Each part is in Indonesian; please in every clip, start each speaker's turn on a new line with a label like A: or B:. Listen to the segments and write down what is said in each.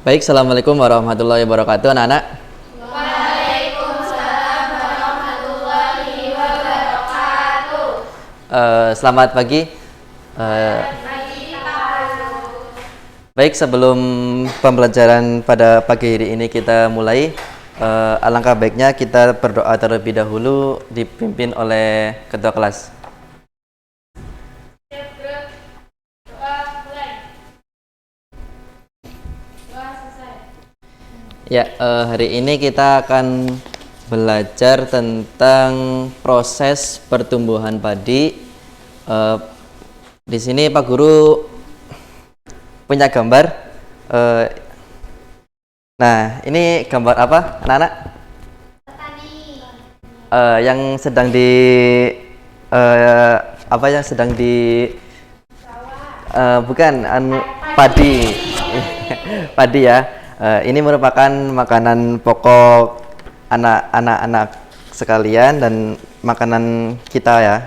A: Baik, assalamualaikum warahmatullahi wabarakatuh, anak-anak.
B: Waalaikumsalam warahmatullahi wabarakatuh.
A: Selamat pagi. Baik, sebelum pembelajaran pada pagi hari ini kita mulai, alangkah baiknya kita berdoa terlebih dahulu dipimpin oleh ketua kelas. Ya, hari ini kita akan belajar tentang proses pertumbuhan padi. Di sini Pak Guru punya gambar. Nah, ini gambar apa, anak-anak?
B: Petani.
A: Yang sedang di yang sedang di bukan padi. Padi ya. Ini merupakan makanan pokok anak-anak sekalian dan makanan kita ya.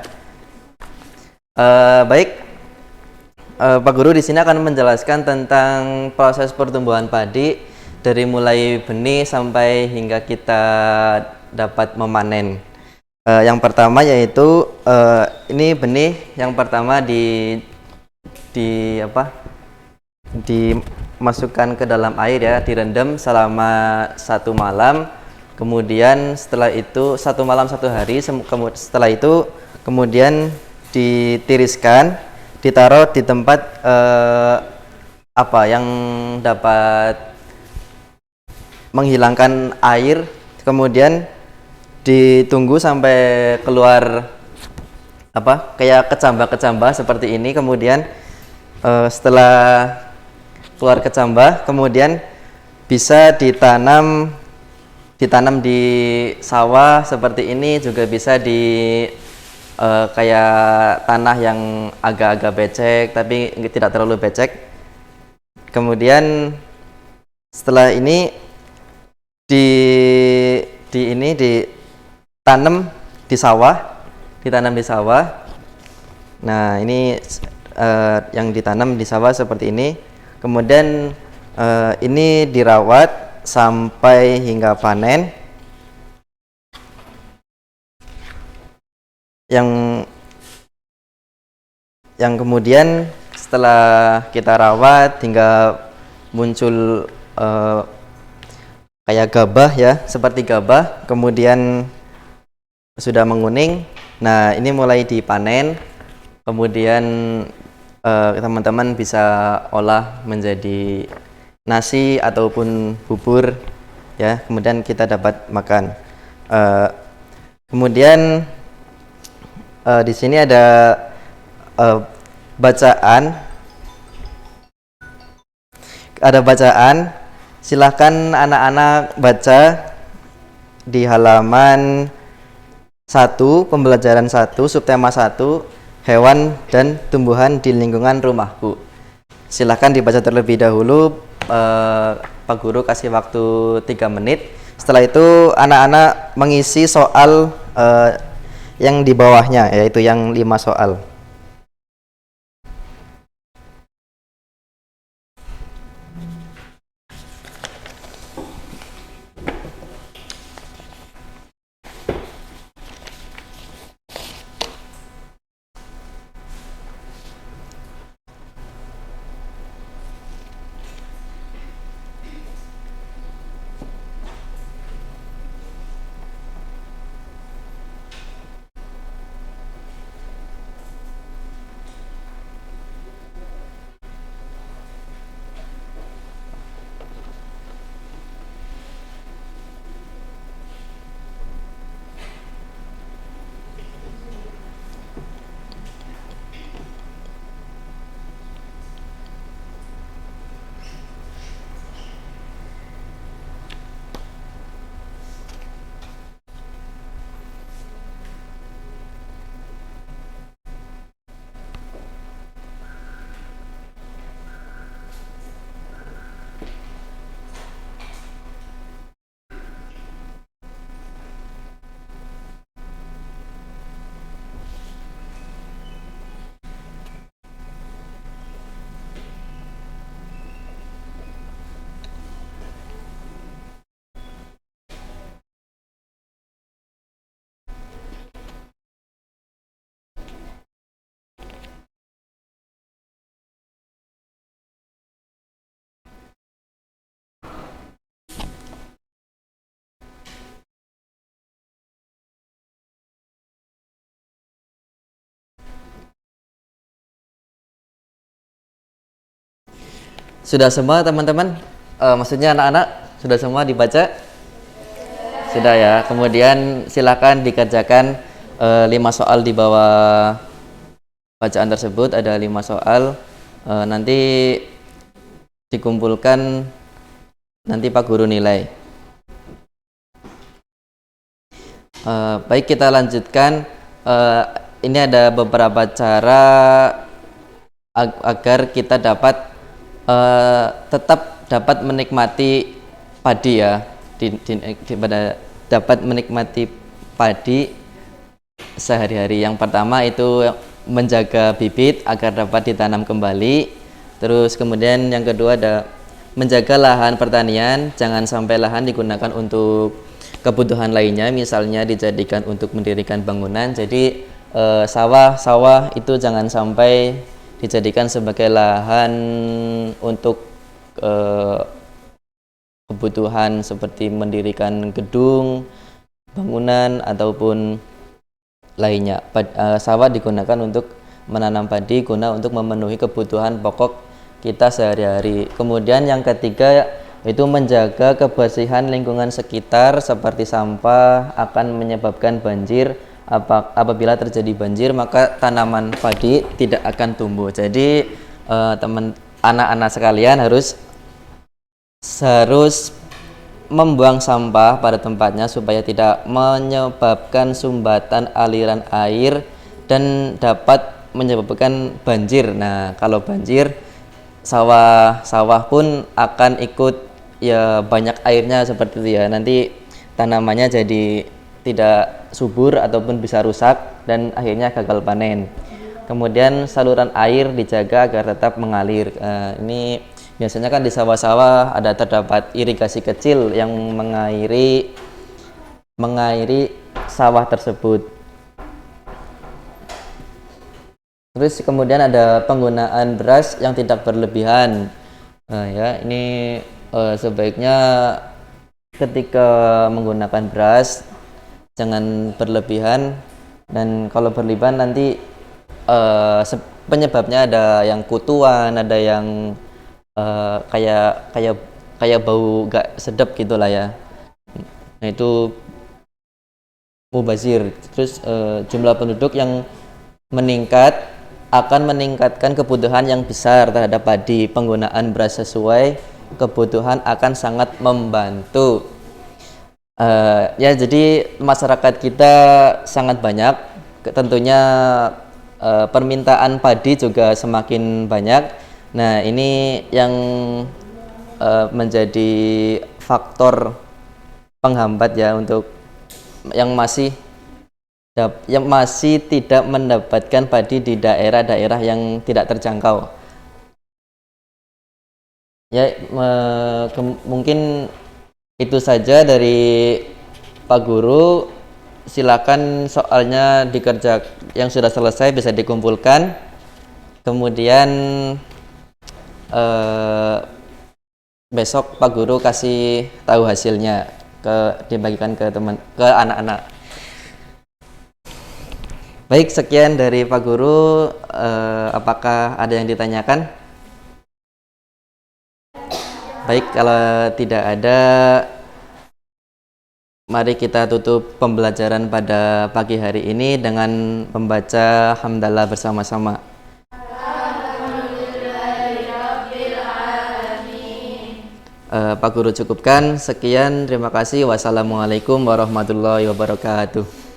A: Baik, Pak Guru di sini akan menjelaskan tentang proses pertumbuhan padi dari mulai benih sampai hingga kita dapat memanen. Yang pertama yaitu ini benih yang pertama dimasukkan ke dalam air ya, direndam selama 1 malam. Kemudian setelah itu 1 malam 1 hari. Setelah itu kemudian ditiriskan, ditaruh di tempat yang dapat menghilangkan air. Kemudian ditunggu sampai keluar kayak kecambah-kecambah seperti ini. Kemudian setelah keluar kecambah, kemudian bisa ditanam di sawah seperti ini, juga bisa di kayak tanah yang agak-agak becek tapi tidak terlalu becek. Kemudian setelah ini ditanam di sawah. Nah, ini yang ditanam di sawah seperti ini. Kemudian ini dirawat sampai hingga panen. Yang kemudian setelah kita rawat hingga muncul kayak gabah ya, seperti gabah, kemudian sudah menguning. Nah, ini mulai dipanen. Kemudian teman-teman bisa olah menjadi nasi ataupun bubur ya, kemudian kita dapat makan. Kemudian di sini ada bacaan. Silahkan anak-anak baca di halaman 1, pembelajaran 1, subtema 1, hewan dan tumbuhan di lingkungan rumahku. Silahkan dibaca terlebih dahulu. Pak Guru kasih waktu 3 menit. Setelah itu anak-anak mengisi soal yang di bawahnya, yaitu yang 5 soal. Sudah semua teman-teman? Maksudnya anak-anak sudah semua dibaca? Sudah ya. Kemudian silakan dikerjakan 5 soal di bawah bacaan tersebut. Ada 5 soal. Nanti dikumpulkan, nanti Pak Guru nilai. Baik, kita lanjutkan. Ini ada beberapa cara agar kita dapat tetap dapat menikmati padi ya, dapat menikmati padi sehari-hari. Yang pertama itu menjaga bibit agar dapat ditanam kembali. Terus kemudian yang kedua ada menjaga lahan pertanian, jangan sampai lahan digunakan untuk kebutuhan lainnya, misalnya dijadikan untuk mendirikan bangunan. Jadi sawah itu jangan sampai dijadikan sebagai lahan untuk kebutuhan seperti mendirikan gedung, bangunan ataupun lainnya. Sawah digunakan untuk menanam padi guna untuk memenuhi kebutuhan pokok kita sehari-hari. Kemudian yang ketiga itu menjaga kebersihan lingkungan sekitar, seperti sampah akan menyebabkan banjir. Apabila terjadi banjir maka tanaman padi tidak akan tumbuh. Jadi anak-anak sekalian harus membuang sampah pada tempatnya supaya tidak menyebabkan sumbatan aliran air dan dapat menyebabkan banjir. Nah, kalau banjir sawah pun akan ikut ya, banyak airnya seperti itu ya. Nanti tanamannya jadi tidak subur ataupun bisa rusak dan akhirnya gagal panen. Kemudian saluran air dijaga agar tetap mengalir. Ini biasanya kan di sawah-sawah terdapat irigasi kecil yang mengairi sawah tersebut. Terus kemudian ada penggunaan beras yang tidak berlebihan. Ya, ini sebaiknya ketika menggunakan beras jangan berlebihan, dan kalau berlebihan nanti penyebabnya ada yang kutuan, ada yang kayak bau gak sedap gitulah ya. Nah, itu mubazir. Terus jumlah penduduk yang meningkat akan meningkatkan kebutuhan yang besar terhadap padi. Penggunaan beras sesuai kebutuhan akan sangat membantu. Ya, jadi masyarakat kita sangat banyak, tentunya permintaan padi juga semakin banyak. Nah, ini yang menjadi faktor penghambat ya untuk yang masih tidak mendapatkan padi di daerah-daerah yang tidak terjangkau. Ya, mungkin itu saja dari Pak Guru. Silakan soalnya yang sudah selesai bisa dikumpulkan. Kemudian besok Pak Guru kasih tahu hasilnya, dibagikan ke anak-anak. Baik, sekian dari Pak Guru. Apakah ada yang ditanyakan? Baik, kalau tidak ada, mari kita tutup pembelajaran pada pagi hari ini dengan membaca hamdalah bersama-sama. Pak Guru cukupkan. Sekian, terima kasih. Wassalamualaikum warahmatullahi wabarakatuh.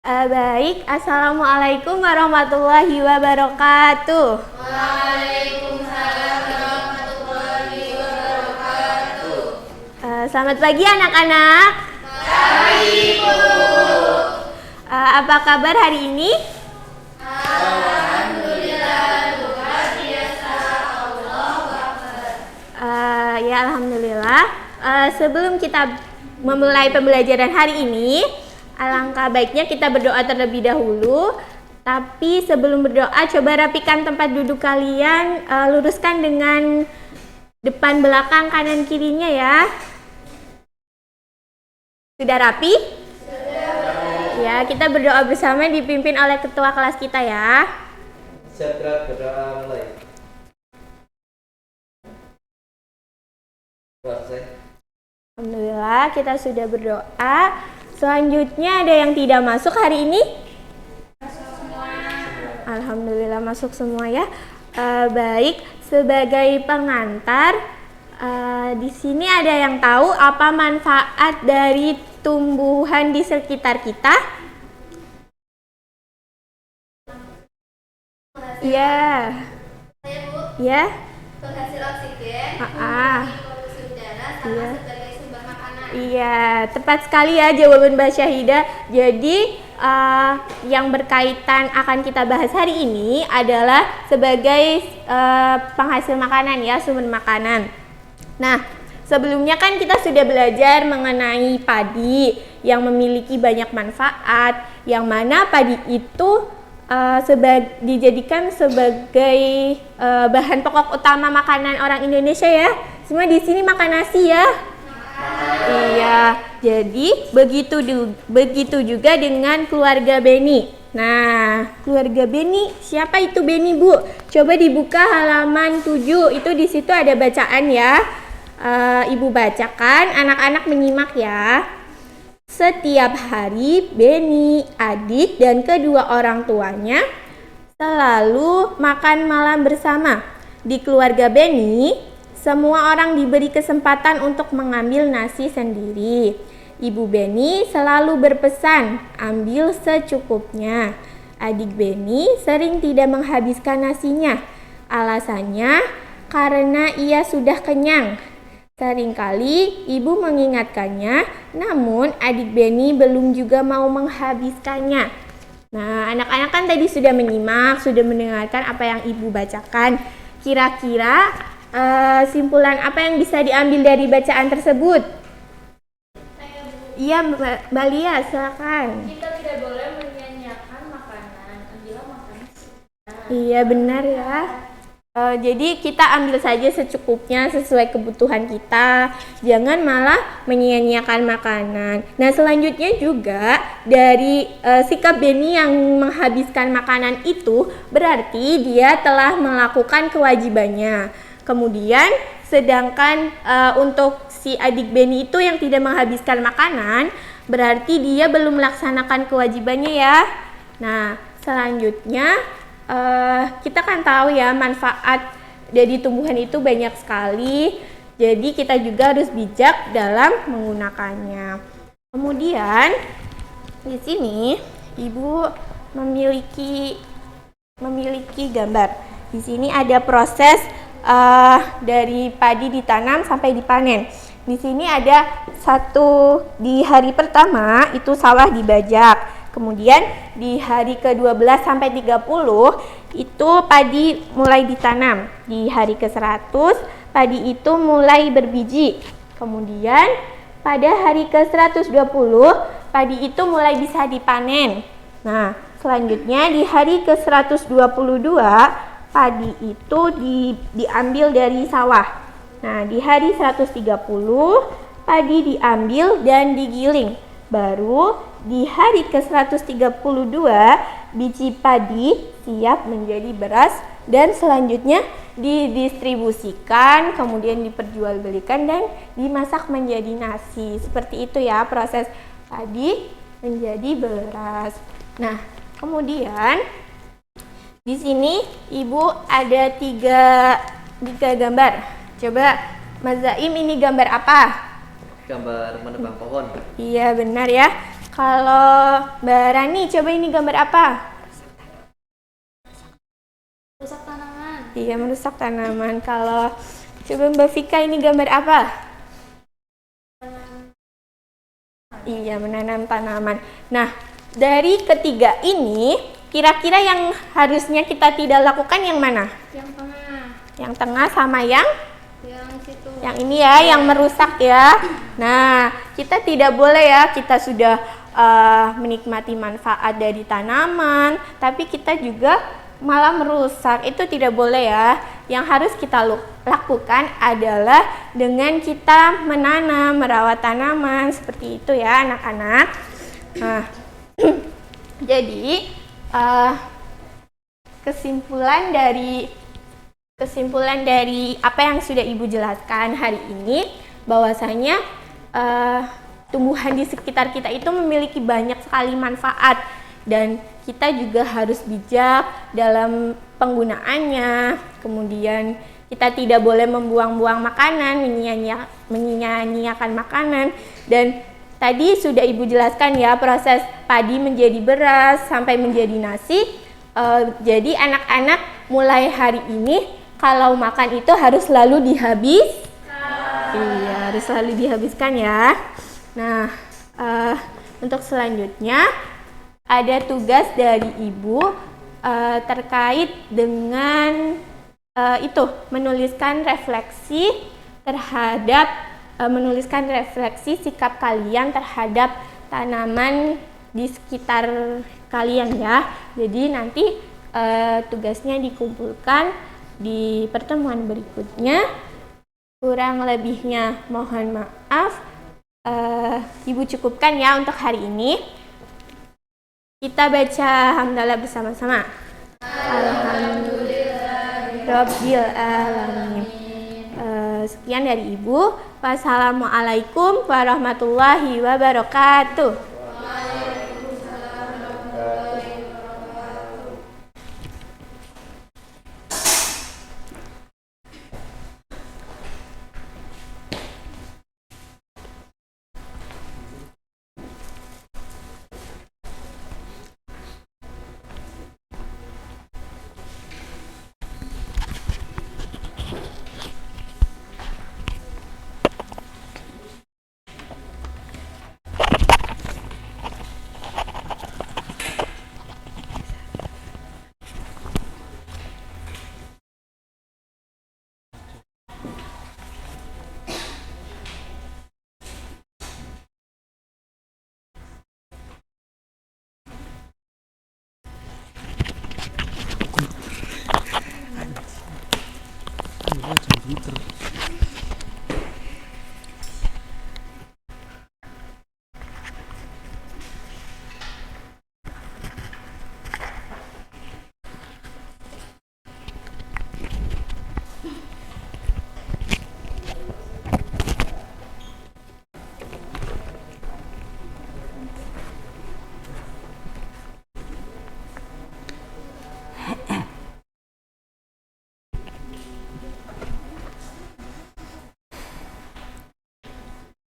C: Baik, Assalamualaikum warahmatullahi wabarakatuh.
B: Waalaikumsalam warahmatullahi wabarakatuh.
C: Selamat pagi anak-anak.
B: Pagi, Bu.
C: Apa kabar hari ini?
B: Alhamdulillah, luar biasa. Allahu Akbar.
C: Ya, alhamdulillah. Sebelum kita memulai pembelajaran hari ini, alangkah baiknya kita berdoa terlebih dahulu. Tapi sebelum berdoa, coba rapikan tempat duduk kalian, luruskan dengan depan belakang kanan kirinya ya. Sudah rapi? Sudah. Ya, kita berdoa bersama dipimpin oleh ketua kelas kita ya.
A: Siap, berdoa mulai.
C: Alhamdulillah, kita sudah berdoa. Selanjutnya ada yang tidak masuk hari ini?
B: Masuk semua.
C: Alhamdulillah masuk semua ya. Baik, sebagai pengantar, di sini ada yang tahu apa manfaat dari tumbuhan di sekitar kita? Ya,
B: Saya, Bu,
C: ya,
B: penghasil oksigen, polusi udara, sama
C: Iya.
B: sebagai sumber makanan.
C: iya, tepat sekali ya jawaban Mbak Syahidah. Jadi yang berkaitan akan kita bahas hari ini adalah sebagai penghasil makanan ya, sumber makanan. Nah, sebelumnya kan kita sudah belajar mengenai padi yang memiliki banyak manfaat, yang mana padi itu dijadikan sebagai bahan pokok utama makanan orang Indonesia ya. Semua di sini makan nasi ya. Iya, jadi begitu juga dengan keluarga Beni. Nah, keluarga Beni, siapa itu Beni, Bu? Coba dibuka halaman 7. Itu di situ ada bacaan ya. Ibu bacakan, anak-anak menyimak ya. Setiap hari Beni, adik dan kedua orang tuanya selalu makan malam bersama. Di keluarga Beni, semua orang diberi kesempatan untuk mengambil nasi sendiri. Ibu Beni selalu berpesan, ambil secukupnya. Adik Beni sering tidak menghabiskan nasinya. Alasannya karena ia sudah kenyang. Seringkali ibu mengingatkannya, namun adik Beni belum juga mau menghabiskannya. Nah, anak-anak kan tadi sudah menyimak, sudah mendengarkan apa yang ibu bacakan. Kira-kira simpulan apa yang bisa diambil dari bacaan tersebut? Iya, Mbak Lia, silakan.
B: Kita tidak boleh menyanyiakan makanan, ambillah makanan.
C: Iya, benar ya. Jadi kita ambil saja secukupnya sesuai kebutuhan kita, jangan malah menyia-nyiakan makanan. Nah, selanjutnya juga dari sikap Beni yang menghabiskan makanan itu berarti dia telah melakukan kewajibannya. Kemudian sedangkan untuk si adik Beni itu yang tidak menghabiskan makanan berarti dia belum melaksanakan kewajibannya ya. Nah, selanjutnya kita kan tahu ya manfaat dari tumbuhan itu banyak sekali. Jadi kita juga harus bijak dalam menggunakannya. Kemudian di sini ibu memiliki gambar. Di sini ada proses dari padi ditanam sampai dipanen. Di sini ada di hari pertama itu sawah dibajak. Kemudian di hari ke-12 sampai 30 itu padi mulai ditanam. Di hari ke-100 padi itu mulai berbiji. Kemudian pada hari ke-120 padi itu mulai bisa dipanen. Nah, selanjutnya di hari ke-122 padi itu diambil dari sawah. Nah, di hari 130 padi diambil dan digiling. Baru di hari ke-132 biji padi siap menjadi beras dan selanjutnya didistribusikan, kemudian diperjualbelikan dan dimasak menjadi nasi. Seperti itu ya proses padi menjadi beras. Nah, kemudian di sini ibu ada tiga gambar. Coba Mas Zaim, ini gambar apa?
A: Gambar menebang pohon.
C: Iya, benar ya. Kalau Mbak Rani, coba ini gambar apa?
B: Rusak tanaman.
C: Iya, merusak tanaman. Kalau coba Mbak Vika, ini gambar apa? Iya, menanam tanaman. Nah, dari ketiga ini, kira-kira yang harusnya kita tidak lakukan yang mana?
B: Yang tengah.
C: Yang tengah sama yang
B: Yang situ.
C: ini ya, yang merusak ya. Nah, kita tidak boleh ya, kita sudah menikmati manfaat dari tanaman, tapi kita juga malah merusak. Itu tidak boleh ya. Yang harus kita lakukan adalah dengan kita menanam, merawat tanaman, seperti itu ya anak-anak. Nah, jadi kesimpulan dari apa yang sudah Ibu jelaskan hari ini, bahwasanya tumbuhan di sekitar kita itu memiliki banyak sekali manfaat, dan kita juga harus bijak dalam penggunaannya. Kemudian kita tidak boleh membuang-buang makanan, menyia-nyiakan makanan. Dan tadi sudah Ibu jelaskan ya, proses padi menjadi beras sampai menjadi nasi. Jadi anak-anak mulai hari ini kalau makan itu harus selalu Iya, harus selalu dihabiskan ya. Nah, untuk selanjutnya ada tugas dari Ibu terkait dengan menuliskan refleksi sikap kalian terhadap tanaman di sekitar kalian ya. Jadi nanti tugasnya dikumpulkan di pertemuan berikutnya. Kurang lebihnya mohon maaf. Ibu cukupkan ya untuk hari ini. Kita baca hamdalah bersama-sama. Alhamdulillah Rabbil alamin. Sekian dari Ibu. Wassalamualaikum warahmatullahi wabarakatuh.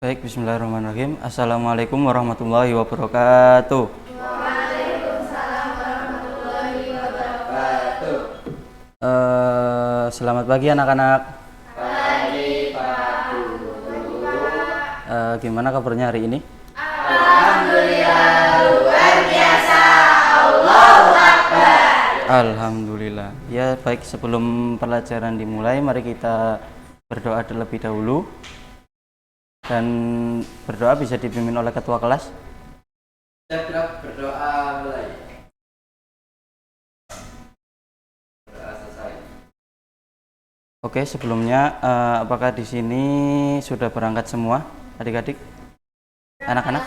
D: Baik, bismillahirrahmanirrahim. Assalamualaikum warahmatullahi wabarakatuh.
B: Waalaikumsalam warahmatullahi wabarakatuh.
D: Selamat pagi anak-anak.
B: Pagi Pak Guru.
D: Gimana kabarnya hari ini?
B: Alhamdulillah luar biasa. Allahu Akbar.
D: Alhamdulillah. Ya, baik, sebelum pelajaran dimulai, mari kita berdoa terlebih dahulu. Dan berdoa bisa dipimpin oleh ketua kelas.
A: Siap, berdoa mulai. Berdoa selesai.
D: Oke, sebelumnya apakah di sini sudah berangkat semua adik-adik? Anak-anak?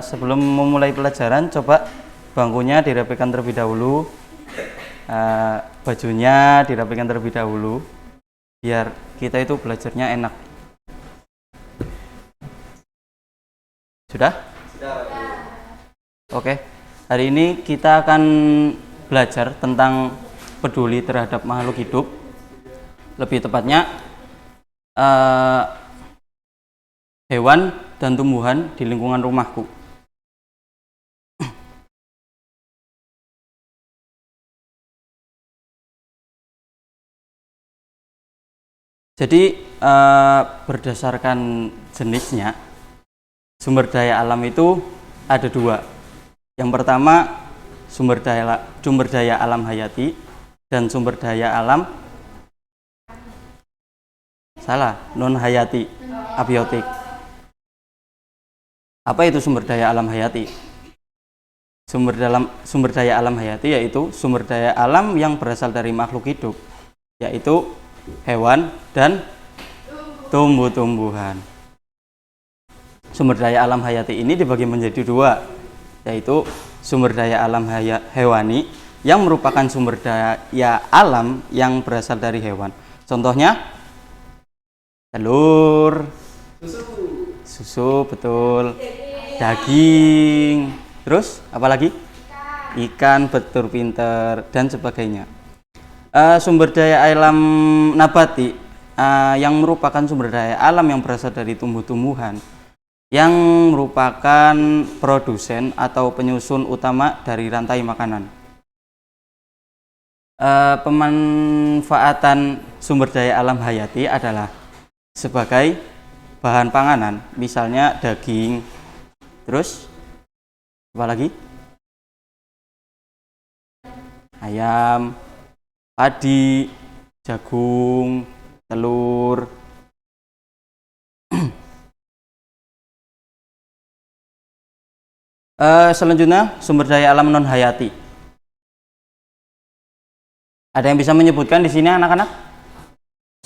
D: Sebelum memulai pelajaran, coba bangkunya dirapikan terlebih dahulu, bajunya dirapikan terlebih dahulu, biar kita itu belajarnya enak. Sudah?
A: Sudah.
D: Oke. Hari ini kita akan belajar tentang peduli terhadap makhluk hidup. Lebih tepatnya hewan dan tumbuhan di lingkungan rumahku. Jadi berdasarkan jenisnya, sumber daya alam itu ada dua. Yang pertama sumber daya alam hayati dan sumber daya alam non hayati, abiotik. Apa itu sumber daya alam hayati? Sumber daya alam hayati yaitu sumber daya alam yang berasal dari makhluk hidup, yaitu hewan dan tumbuh-tumbuhan. Sumber daya alam hayati ini dibagi menjadi dua, yaitu sumber daya alam hewani yang merupakan sumber daya alam yang berasal dari hewan. Contohnya telur, susu, betul, daging, terus apa lagi? Ikan, betul, pinter, dan sebagainya. Sumber daya alam nabati yang merupakan sumber daya alam yang berasal dari tumbuh-tumbuhan yang merupakan produsen atau penyusun utama dari rantai makanan. Pemanfaatan sumber daya alam hayati adalah sebagai bahan panganan, misalnya daging, terus apa lagi? Ayam, padi, jagung, telur. Selanjutnya sumber daya alam non hayati. Ada yang bisa menyebutkan di sini anak-anak?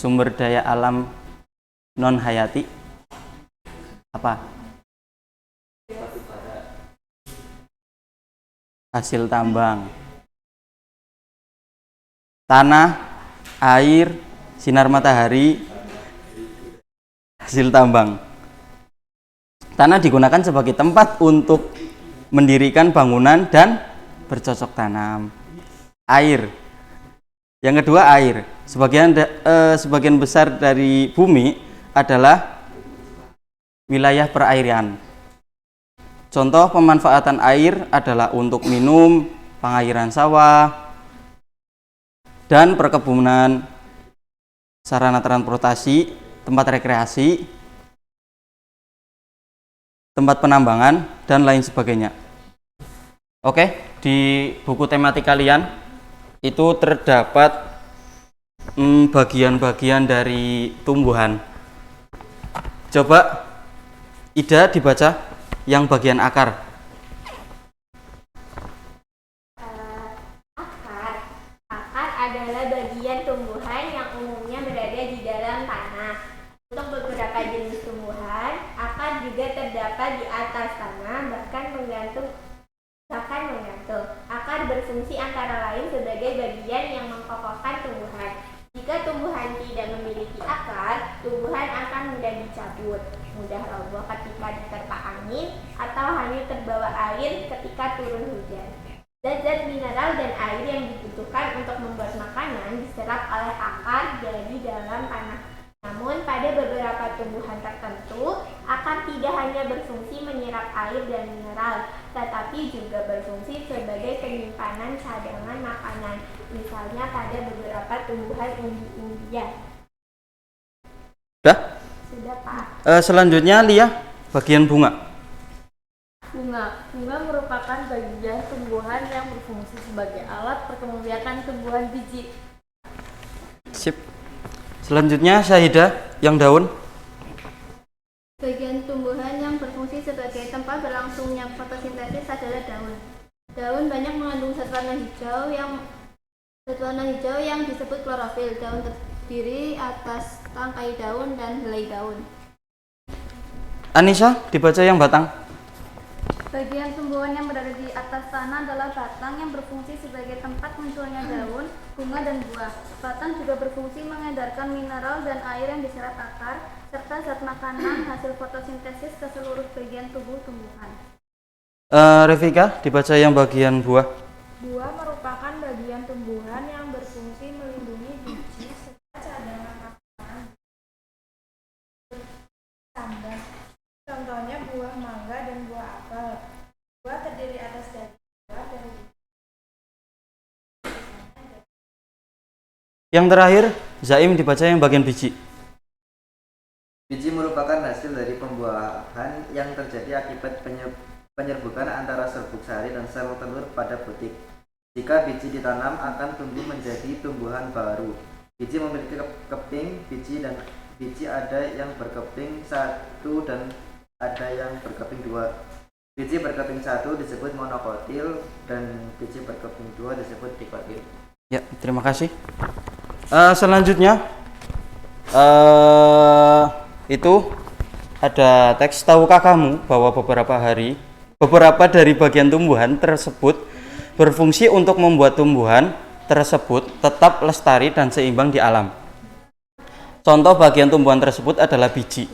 D: Sumber daya alam non hayati apa? Hasil tambang, tanah, air, sinar matahari, hasil tambang. Tanah digunakan sebagai tempat untuk mendirikan bangunan dan bercocok tanam. Air, yang kedua air. Sebagian besar dari bumi adalah wilayah perairan. Contoh pemanfaatan air adalah untuk minum, pengairan sawah, dan perkebunan, sarana transportasi, tempat rekreasi, tempat penambangan, dan lain sebagainya. Oke, di buku tematik kalian itu terdapat bagian-bagian dari tumbuhan. Coba Ida dibaca yang bagian akar.
C: Akar adalah bagian tumbuhan yang umumnya berada di dalam tanah. Untuk beberapa jenis tumbuhan, akar juga terdapat di atas tanah, bahkan menggantung. Akar berfungsi antara lain sebagai bagian yang mengkokohkan tumbuhan. Jika tumbuhan tidak memiliki akar, tumbuhan akan mudah dicabut, mudah roboh ketika diterpa angin, atau hanya terbawa air ketika turun hujan. Zat-zat mineral dan air yang dibutuhkan untuk membuat makanan diserap oleh akar dari dalam tanah. Namun pada beberapa tumbuhan tertentu, akar tidak hanya berfungsi menyerap air dan mineral, tetapi juga berfungsi sebagai penyimpanan cadangan makanan, misalnya pada beberapa tumbuhan umbi-umbian. Sudah, Pak.
D: Selanjutnya Lia, bagian bunga.
B: Bunga merupakan bagian tumbuhan yang berfungsi sebagai alat perkembangbiakan tumbuhan biji.
D: Sip. Selanjutnya Syahidah, yang daun.
E: Bagian tumbuhan yang berfungsi sebagai tempat berlangsungnya fotosintesis adalah daun. Daun banyak mengandung zat warna hijau yang disebut klorofil. Daun terdiri atas tangkai daun dan helai daun.
D: Anissa, dibaca yang batang.
E: Bagian tumbuhan yang berada di atas tanah adalah batang yang berfungsi sebagai tempat munculnya daun, bunga, dan buah. Batang juga berfungsi mengedarkan mineral dan air yang diserap akar, serta zat makanan hasil fotosintesis ke seluruh bagian tubuh tumbuhan.
D: Revika, dibaca yang bagian buah.
B: Buah merupakan bagian tumbuhan yang berfungsi melindungi biji serta cadangan makanan. Contohnya
C: buah mangga dan buah apel. Buah terdiri atas daging buah dan
D: Yang terakhir, Zaim dibaca yang bagian biji.
A: Biji merupakan hasil dari pembuahan yang terjadi akibat penyerbukan antara serbuk sari dan sel telur pada butik. Jika biji ditanam akan tumbuh menjadi tumbuhan baru. Biji memiliki keping biji dan biji ada yang berkeping 1 dan ada yang berkeping 2. Biji berkeping 1 disebut monokotil dan biji berkeping 2 disebut dikotil.
D: Ya, terima kasih. Selanjutnya itu ada teks. Tahukah kamu bahwa beberapa dari bagian tumbuhan tersebut berfungsi untuk membuat tumbuhan tersebut tetap lestari dan seimbang di alam. Contoh bagian tumbuhan tersebut adalah biji.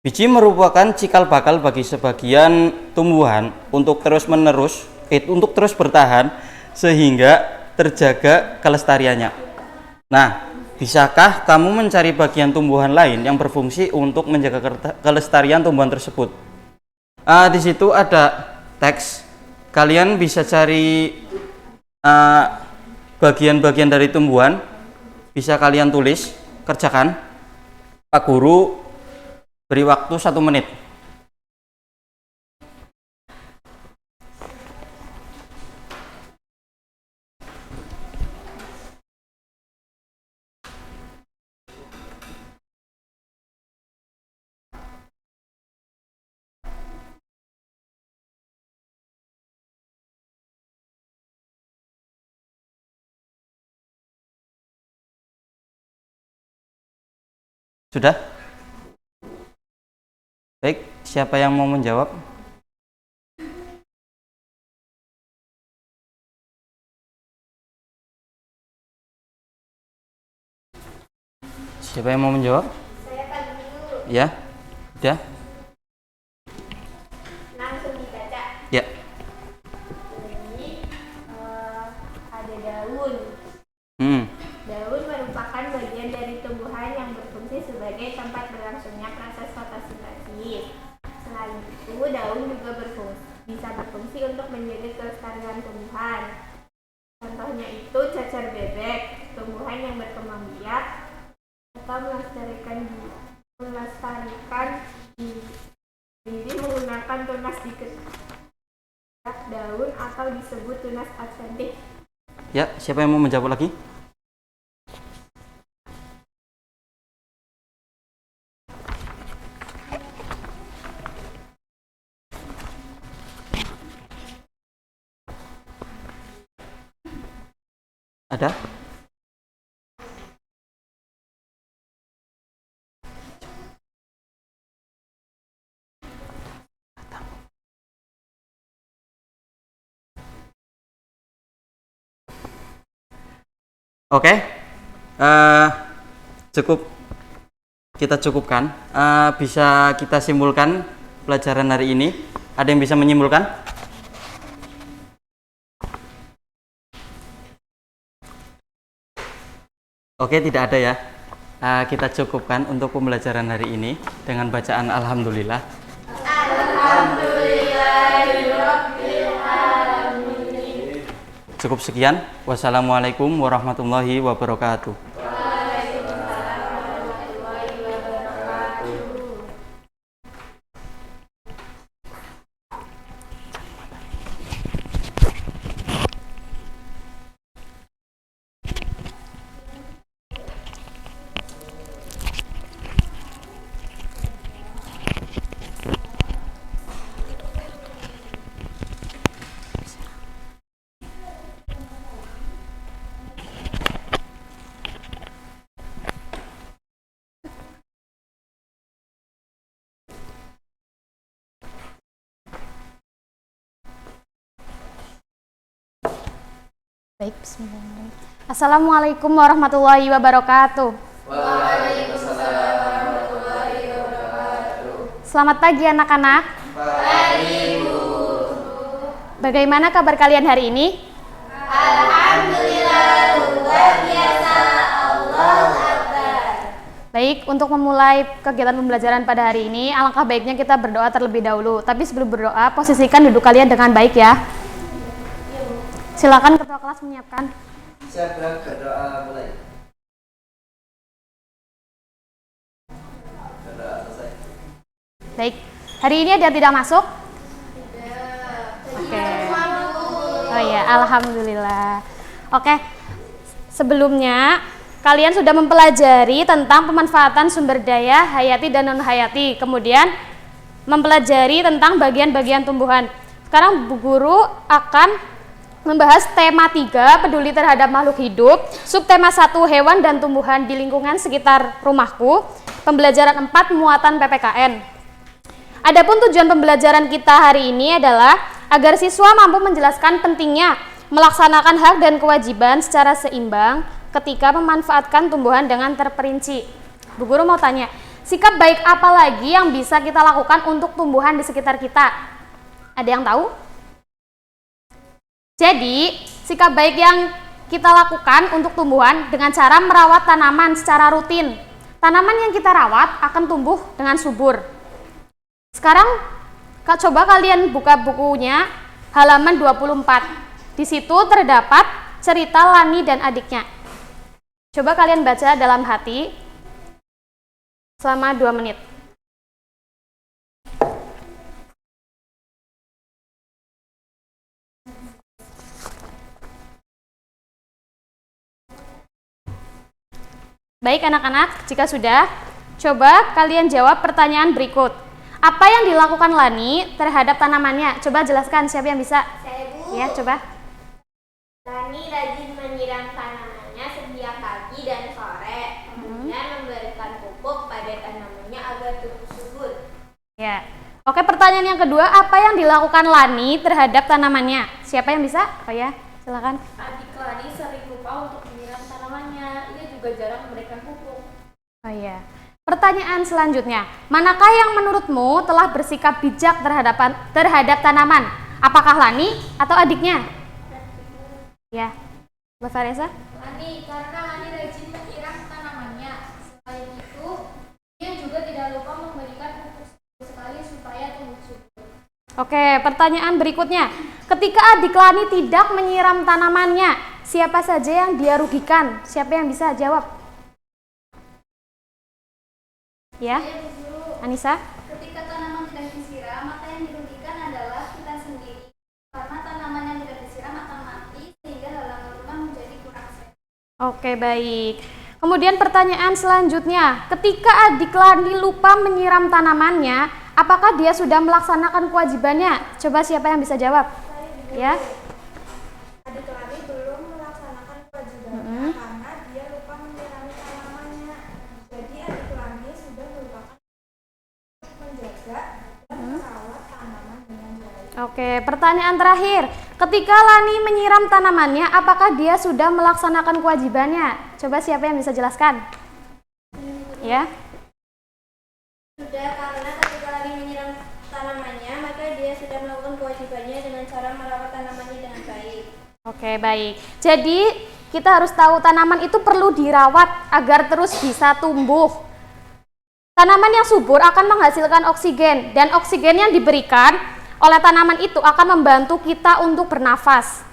D: Biji merupakan cikal bakal bagi sebagian tumbuhan untuk terus bertahan sehingga terjaga kelestariannya. Nah, bisakah kamu mencari bagian tumbuhan lain yang berfungsi untuk menjaga kelestarian tumbuhan tersebut? Di situ ada teks. Kalian bisa cari bagian-bagian dari tumbuhan, bisa kalian tulis, kerjakan. Pak Guru beri waktu 1 menit. Sudah? Baik, siapa yang mau menjawab? Siapa yang mau menjawab?
C: Saya tanya dulu.
D: Ya, udah.
C: Langsung dibaca.
D: Ya,
C: Jadi ada daun. Daun merupakan bagian dari tumbuhan yang berfungsi sebagai tempat berlangsungnya proses fotosintesis. Selain itu, daun juga bisa berfungsi untuk menjaga kelestarian tumbuhan. Contohnya itu cacar bebek, tumbuhan yang berkembang biak atau melestarikan diri menggunakan tunas di daun atau disebut tunas absentif.
D: ya, siapa yang mau menjawab lagi? Ada? Oke, cukup, kita cukupkan. Bisa kita simpulkan pelajaran hari ini. Ada yang bisa menyimpulkan? Oke, tidak ada ya. Kita cukupkan untuk pembelajaran hari ini dengan bacaan Alhamdulillah. Cukup sekian. Wassalamualaikum warahmatullahi wabarakatuh.
E: Baik, bismillahirrahmanirrahim. Assalamualaikum warahmatullahi wabarakatuh. Waalaikumsalam warahmatullahi wabarakatuh. Selamat pagi anak-anak. Pagi, Bu. Bagaimana kabar kalian hari ini?
C: Alhamdulillah, luar biasa. Allahu Akbar.
F: Baik, untuk memulai kegiatan pembelajaran pada hari ini, alangkah baiknya kita berdoa terlebih dahulu. Tapi sebelum berdoa, posisikan duduk kalian dengan baik ya. Silakan ketua kelas menyiapkan.
A: Siap, berdoa mulai. Berdoa selesai.
F: Baik, hari ini ada yang tidak masuk? Oke. Oh ya, alhamdulillah. Oke, sebelumnya kalian sudah mempelajari tentang pemanfaatan sumber daya hayati dan non hayati, kemudian mempelajari tentang bagian-bagian tumbuhan. Sekarang Bu Guru akan membahas tema 3, peduli terhadap makhluk hidup, subtema 1, hewan dan tumbuhan di lingkungan sekitar rumahku, pembelajaran 4, muatan PPKN. Adapun tujuan pembelajaran kita hari ini adalah agar siswa mampu menjelaskan pentingnya melaksanakan hak dan kewajiban secara seimbang ketika memanfaatkan tumbuhan dengan terperinci. Bu Guru mau tanya, sikap baik apa lagi yang bisa kita lakukan untuk tumbuhan di sekitar kita? Ada yang tahu? Jadi, sikap baik yang kita lakukan untuk tumbuhan dengan cara merawat tanaman secara rutin. Tanaman yang kita rawat akan tumbuh dengan subur. Sekarang, coba kalian buka bukunya halaman 24. Di situ terdapat cerita Lani dan adiknya. Coba kalian baca dalam hati selama 2 menit. Baik anak-anak, jika sudah, coba kalian jawab pertanyaan berikut. Apa yang dilakukan Lani terhadap tanamannya? Coba jelaskan, siapa yang bisa?
C: Saya, Bu.
F: Ya, coba.
C: Lani rajin menyiram tanamannya setiap pagi dan sore, kemudian memberikan pupuk pada tanamannya agar tumbuh subur.
F: Ya. Oke, pertanyaan yang kedua, apa yang dilakukan Lani terhadap tanamannya? Siapa yang bisa? Oh ya, silakan.
B: Adik Lani sering lupa untuk menyiram tanamannya. Ia juga jarang memberikan pupuk.
F: Oh iya. Pertanyaan selanjutnya, manakah yang menurutmu telah bersikap bijak terhadap tanaman? Apakah Lani atau adiknya? Ya, Mbak Faresa?
E: Lani, karena Lani rajin menyiram tanamannya. Selain itu, dia juga tidak lupa memberikan pupuk sekali supaya tumbuh subur.
F: Oke, pertanyaan berikutnya. Ketika adik Lani tidak menyiram tanamannya, siapa saja yang dia rugikan? Siapa yang bisa jawab? Ya, Anissa?
E: Ketika tanaman tidak disiram, maka yang dirugikan adalah kita sendiri. Karena tanaman yang tidak disiram akan mati, sehingga halaman rumah menjadi kurang sehat.
F: Oke, baik. Kemudian pertanyaan selanjutnya, ketika adik Lani lupa menyiram tanamannya, apakah dia sudah melaksanakan kewajibannya? Coba siapa yang bisa jawab? Ya.
C: Adik Lani belum melaksanakan kewajibannya karena dia lupa menyirami tanamannya. Jadi adik Lani sudah melupakan menjaga dan merawat tanaman dengan baik.
F: Oke, pertanyaan terakhir. Ketika Lani menyiram tanamannya, apakah dia sudah melaksanakan kewajibannya? Coba siapa yang bisa jelaskan? Ya.
C: Sudah, karena ketika Lani menyiram tanamannya, maka dia sudah melakukan kewajibannya dengan cara merawat tanamannya dengan baik.
F: Oke, baik. Jadi, kita harus tahu tanaman itu perlu dirawat agar terus bisa tumbuh. Tanaman yang subur akan menghasilkan oksigen, dan oksigen yang diberikan oleh tanaman itu akan membantu kita untuk bernafas.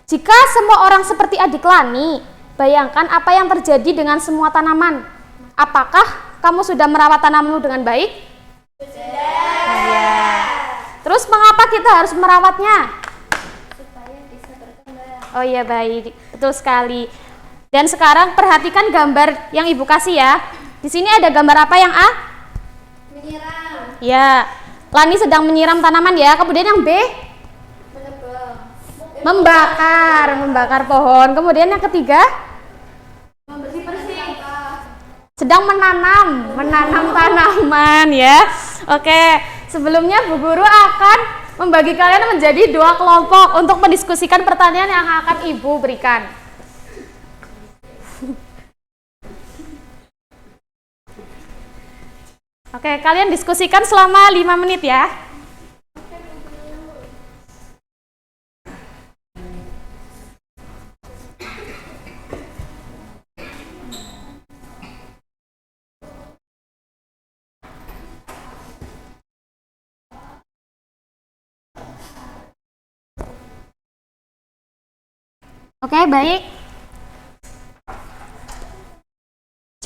F: Jika semua orang seperti adik Lani, bayangkan apa yang terjadi dengan semua tanaman. Apakah kamu sudah merawat tanamanmu dengan baik? Sudah. Ya. Terus mengapa kita harus merawatnya?
E: Supaya bisa berkembang.
F: Oh iya, baik, betul sekali. Dan sekarang perhatikan gambar yang Ibu kasih ya. Di sini ada gambar apa yang A?
E: Menyiram.
F: Ya, Lani sedang menyiram tanaman ya. Kemudian yang B? Membakar pohon. Kemudian yang ketiga?
E: Membersih-bersih.
F: Sedang menanam tanaman ya. Oke, sebelumnya Bu Guru akan membagi kalian menjadi 2 kelompok untuk mendiskusikan pertanyaan yang akan Ibu berikan. Oke, kalian diskusikan selama 5 menit ya. Oke, baik.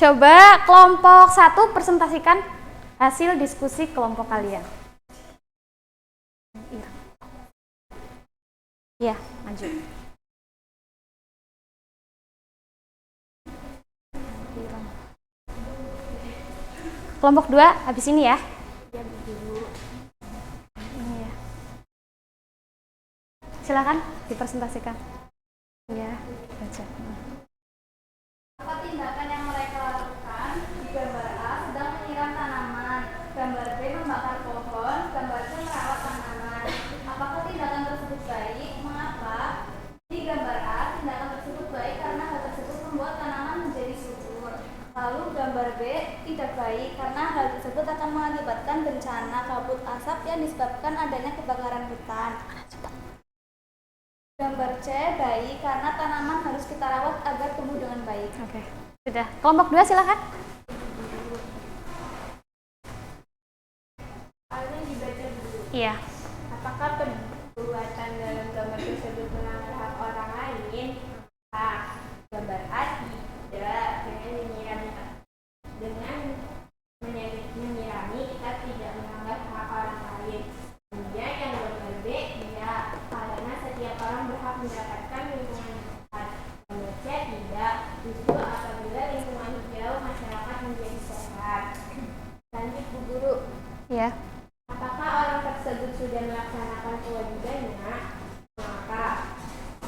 F: Coba kelompok 1 presentasikan hasil diskusi kelompok kalian. Iya, maju. Kelompok 2 habis ini ya. Ini ya. Silakan dipresentasikan. Ya, baca.
E: Apa tindakan yang mereka lakukan? Di gambar A sedang menyiram tanaman, gambar B membakar pohon, gambar C merawat tanaman. Apakah tindakan tersebut baik? Mengapa? Di gambar A tindakan tersebut baik karena hal tersebut membuat tanaman menjadi subur. Lalu gambar B tidak baik karena hal tersebut akan mengakibatkan bencana kabut asap yang disebabkan adanya kebakaran hutan. Gambar C baik karena tanaman harus kita rawat agar tumbuh dengan baik.
F: Oke, sudah. Kelompok 2 silakan.
C: Soalnya dibaca dulu.
F: Iya.
C: Apakah perbuatan dalam gambar tersebut melanggar hak orang lain? A. Gambar A tidak, dengan menyirami kita tidak melanggar hak orang lain. Kemudian yang gambar B tidak, karena setiap orang berhak mendapatkan lingkungan sehat. Gambar C tidak, justru apabila lingkungan hijau masyarakat menjadi sehat. Lanjut Bu Guru.
F: Iya.
C: Apakah orang tersebut sudah melaksanakan kewajibannya? Maka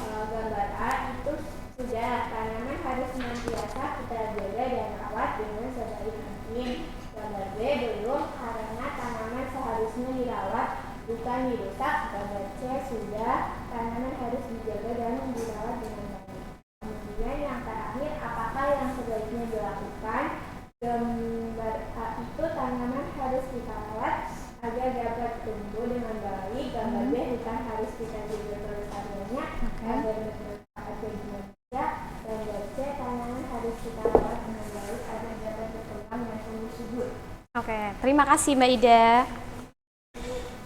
C: gambar A itu sudah, tanaman harus senantiasa kita jaga dan rawat dengan sebaik mungkin. Gambar B belum, karena tanaman seharusnya dirawat bukan dirusak. Gambar C sudah, tanaman harus dijaga dan dirawat dengan baik. Kemudian yang terakhir, apakah yang sebaiknya dilakukan? Gambar A itu tanaman harus kita rawat agar dapat tumbuh dengan baik. Gambar B bukan harus kita jaga pelestariannya agar bermanfaat bagi manusia. Gambar C tanaman harus kita rawat dengan baik agar dapat berkembang dan tumbuh subur.
F: Oke, terima kasih Mbak Ida.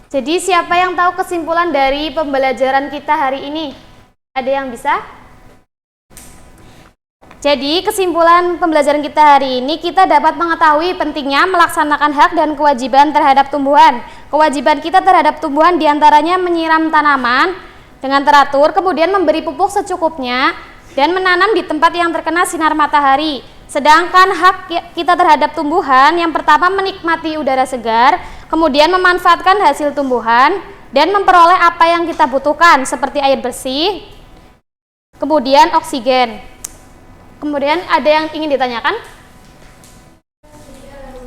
F: Jadi siapa yang tahu kesimpulan dari pembelajaran kita hari ini? Ada yang bisa? Jadi kesimpulan pembelajaran kita hari ini, kita dapat mengetahui pentingnya melaksanakan hak dan kewajiban terhadap tumbuhan. Kewajiban kita terhadap tumbuhan diantaranya menyiram tanaman dengan teratur, kemudian memberi pupuk secukupnya, dan menanam di tempat yang terkena sinar matahari. Sedangkan hak kita terhadap tumbuhan, yang pertama menikmati udara segar, kemudian memanfaatkan hasil tumbuhan, dan memperoleh apa yang kita butuhkan, seperti air bersih, kemudian oksigen. Kemudian ada yang ingin ditanyakan?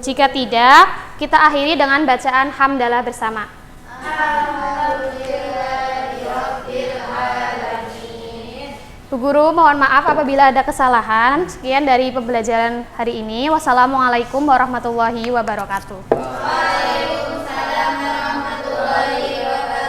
F: Jika tidak, kita akhiri dengan bacaan hamdalah bersama. Bu Guru, mohon maaf apabila ada kesalahan. Sekian dari pembelajaran hari ini. Wassalamualaikum warahmatullahi wabarakatuh.
E: Waalaikumsalam warahmatullahi wabarakatuh.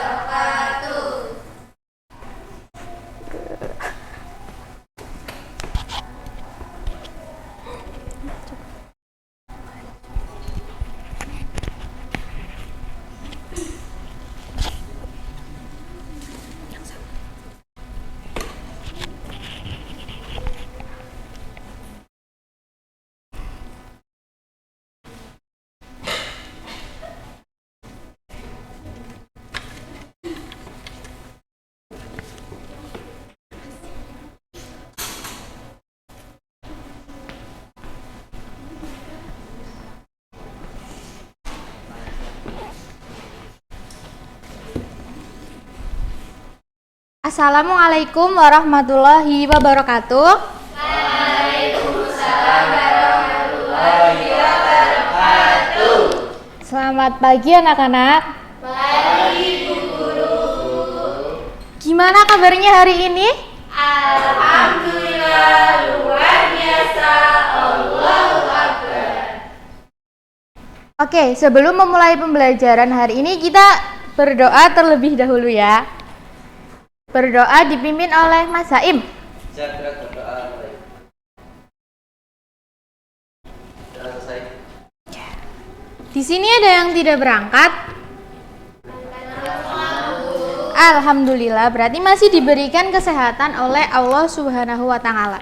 G: Assalamualaikum warahmatullahi wabarakatuh. Selamat pagi anak-anak. Pagi Bu Guru. Gimana kabarnya hari ini?
C: Alhamdulillah, luar biasa. Allahu Akbar.
G: Oke, sebelum memulai pembelajaran hari ini kita berdoa terlebih dahulu ya. Berdoa dipimpin oleh Mas Saim. Di sini ada yang tidak berangkat? Alhamdulillah, berarti masih diberikan kesehatan oleh Allah Subhanahu wa taala.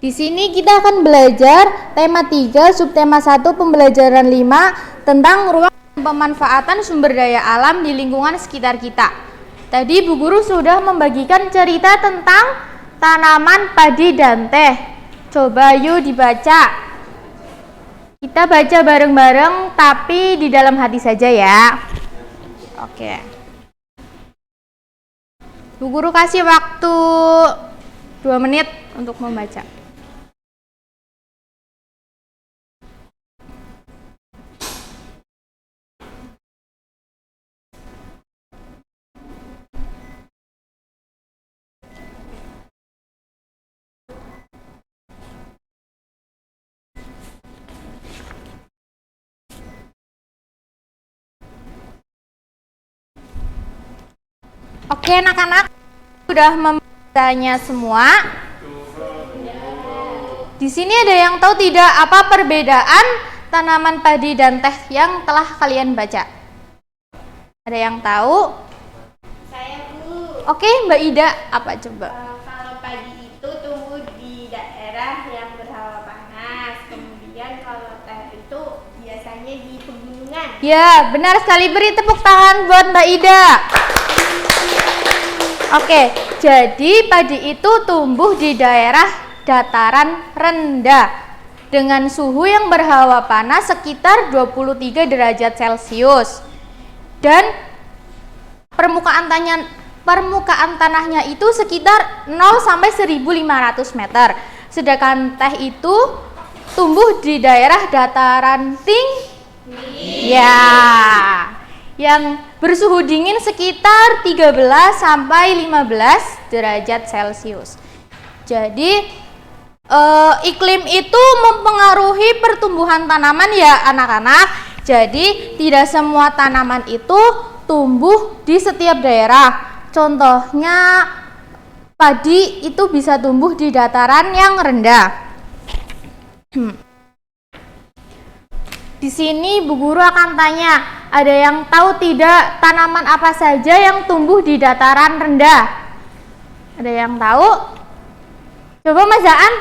G: Di sini kita akan belajar tema 3, subtema 1, pembelajaran 5 tentang ruang pemanfaatan sumber daya alam di lingkungan sekitar kita. Tadi Bu Guru sudah membagikan cerita tentang tanaman padi dan teh. Coba yuk dibaca. Kita baca bareng-bareng tapi di dalam hati saja ya. Oke. Bu Guru kasih waktu 2 menit untuk membaca. Oke, anak-anak sudah membacanya semua. Di sini ada yang tahu tidak apa perbedaan tanaman padi dan teh yang telah kalian baca? Ada yang tahu?
C: Saya Bu.
G: Oke, Mbak Ida, apa coba?
C: Kalau padi itu tumbuh di daerah yang berhawa panas. Kemudian kalau teh itu biasanya di pegunungan.
G: Ya, benar sekali. Beri tepuk tangan buat Mbak Ida. Oke, jadi padi itu tumbuh di daerah dataran rendah dengan suhu yang berhawa panas sekitar 23 derajat Celcius. Dan permukaan tanahnya itu sekitar 0 sampai 1.500 meter. Sedangkan teh itu tumbuh di daerah dataran tinggi. Ya. Yang bersuhu dingin sekitar 13 sampai 15 derajat Celcius. Jadi iklim itu mempengaruhi pertumbuhan tanaman ya anak-anak. Jadi tidak semua tanaman itu tumbuh di setiap daerah. Contohnya padi itu bisa tumbuh di dataran yang rendah. Di sini Bu Guru akan tanya, ada yang tahu tidak tanaman apa saja yang tumbuh di dataran rendah? Ada yang tahu? Coba Mas Zaan.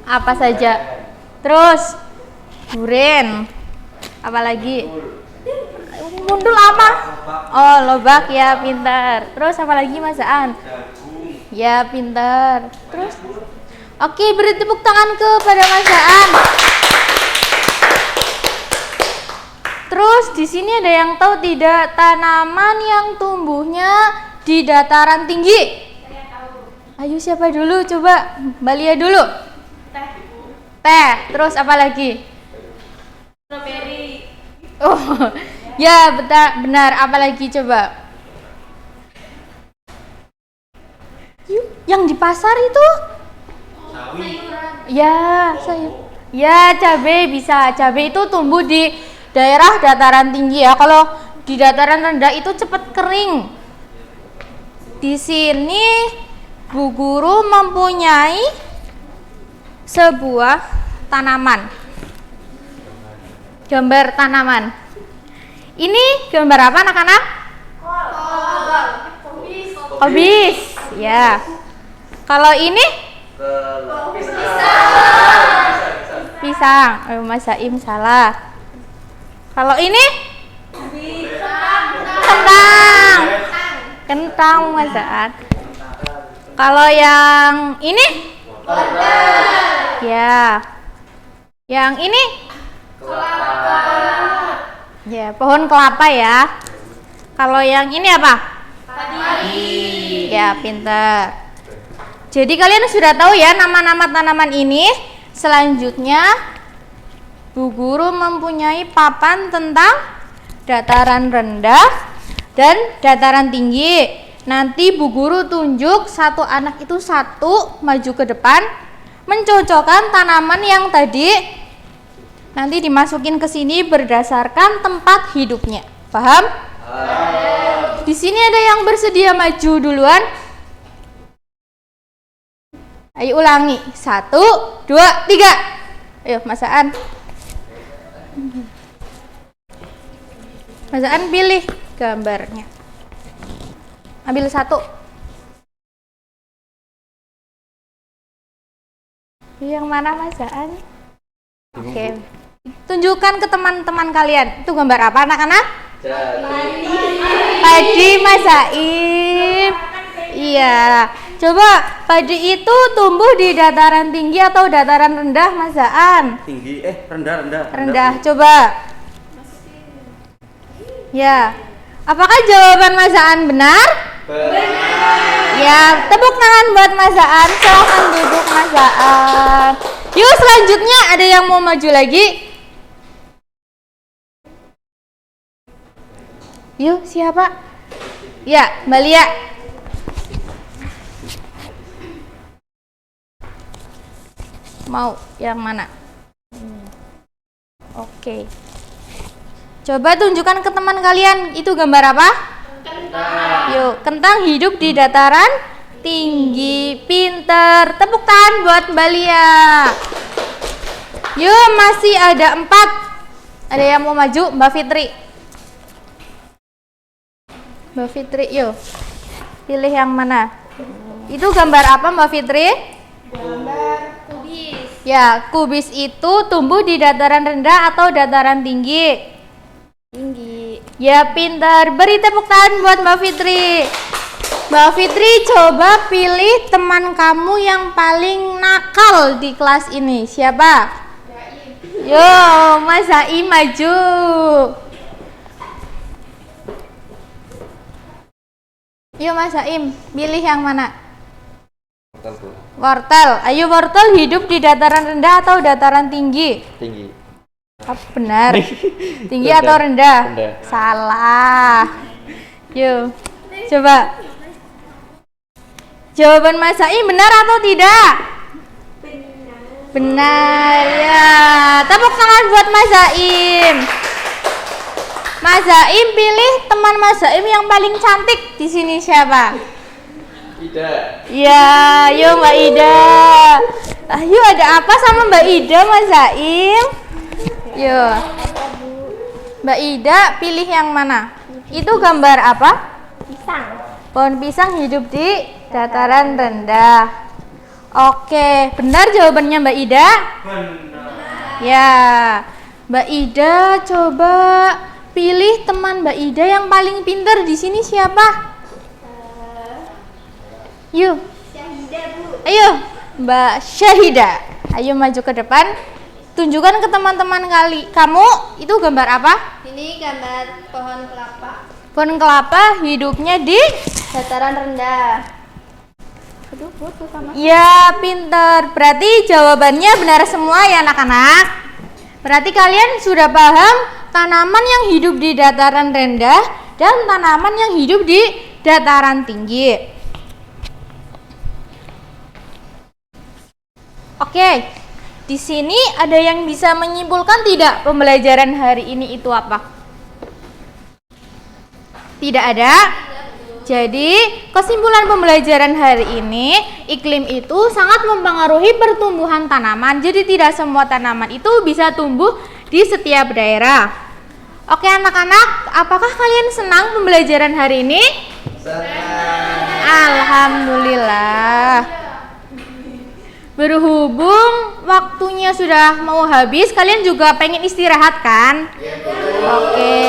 G: Apa saja? Terus duren. Apalagi? Mundul apa? Oh, lobak ya, pintar. Terus apa lagi Mas Zaan? Ya, pintar. Terus? Oke, beri tepuk tangan kepada Mas Zaan. Terus di sini ada yang tahu tidak tanaman yang tumbuhnya di dataran tinggi? Saya tahu. Ayo siapa dulu? Coba Mbak Lia dulu.
C: Teh.
G: Teh. Terus apa lagi?
C: Strawberry.
G: Oh, ya benar. Apa lagi coba? Yuk, yang di pasar itu? Ya, sayur. Ya, cabai bisa. Cabai itu tumbuh di daerah dataran tinggi ya. Kalau di dataran rendah itu cepat kering. Di sini Bu Guru mempunyai sebuah tanaman. Gambar tanaman. Ini gambar apa anak-anak? Kobis. Ya. Kalau ini? Pisang. Oh, Mas Saim salah. Kalau ini? Kentang Mas Saat. Kalau yang ini? Ya. Yang ini? Kelapa. Ya, pohon kelapa ya. Kalau yang ini apa? Padi. Ya, pintar. Jadi kalian sudah tahu ya nama-nama tanaman ini. Selanjutnya Bu Guru mempunyai papan tentang dataran rendah dan dataran tinggi. Nanti Bu Guru tunjuk satu anak itu maju ke depan, mencocokkan tanaman yang tadi. Nanti dimasukin ke sini berdasarkan tempat hidupnya. Paham? Di sini ada yang bersedia maju duluan. Ayo ulangi. 1, 2, 3. Ayo Mas Aan. Mas Aan pilih gambarnya. Ambil satu. Yang mana Mas Aan? Oke. Tunjukkan ke teman-teman kalian. Itu gambar apa anak-anak? Padi Mas Aim. Iya. Coba padi itu tumbuh di dataran tinggi atau dataran rendah Mas Aan?
D: Tinggi, rendah.
G: Rendah. Coba. Ya. Apakah jawaban Mas Aan benar? Benar. Ya, tepuk tangan buat Mas Aan. Silahkan duduk Mas Aan. Yuk selanjutnya ada yang mau maju lagi? Yuk, siapa? Ya, Mbak Lia. Mau yang mana? Oke. Coba tunjukkan ke teman kalian, itu gambar apa? Kentang. Yuk, kentang hidup di dataran tinggi. Pinter. Tepuk tangan buat Mbak Lia. Yuk, masih ada 4. Ada yang mau maju? Mbak Fitri. Mbak Fitri, yuk. Pilih yang mana? Itu gambar apa Mbak Fitri?
C: Gambar kubis.
G: Ya, kubis itu tumbuh di dataran rendah atau dataran tinggi?
C: Tinggi.
G: Ya, pintar. Beri tepuk tangan buat Mbak Fitri. Mbak Fitri, coba pilih teman kamu yang paling nakal di kelas ini. Siapa? Yo, Mas Zaim maju. Yuk Mas Zaim, pilih yang mana? Wortel. Ayo, wortel hidup di dataran rendah atau dataran tinggi?
A: Tinggi.
G: Apa benar? Tinggi
A: Rendah.
G: atau rendah?
A: Rendah.
G: Salah. Yuk, coba. Jawaban Mas Zaim benar atau tidak? Benar ya. Tepuk tangan buat Mas Zaim. Mas Zaim pilih teman Mas Zaim yang paling cantik di sini siapa?
A: Ida.
G: Ya, yuk Mbak Ida. Ayo, ada apa sama Mbak Ida Mas Zaim? Yuk. Mbak Ida pilih yang mana? Itu gambar apa?
C: Pisang.
G: Pohon pisang hidup di dataran rendah. Oke, benar jawabannya Mbak Ida? Benar. Ya, Mbak Ida coba pilih teman Mbak Ida yang paling pintar di sini siapa? Yuk.
C: Syahida, Bu.
G: Ayo, Mbak Syahida. Ayo maju ke depan. Tunjukkan ke teman-teman kamu itu gambar apa?
C: Ini gambar pohon kelapa.
G: Pohon kelapa hidupnya di
C: Dataran rendah.
G: Ya, pinter. Berarti jawabannya benar semua ya anak-anak. Berarti kalian sudah paham tanaman yang hidup di dataran rendah dan tanaman yang hidup di dataran tinggi. Oke, di sini ada yang bisa menyimpulkan tidak pembelajaran hari ini itu apa? Tidak ada? Jadi, kesimpulan pembelajaran hari ini, iklim itu sangat mempengaruhi pertumbuhan tanaman. Jadi, tidak semua tanaman itu bisa tumbuh di setiap daerah. Oke anak-anak, apakah kalian senang pembelajaran hari ini? Senang. Alhamdulillah. Berhubung waktunya sudah mau habis, kalian juga pengen istirahat kan? Oke,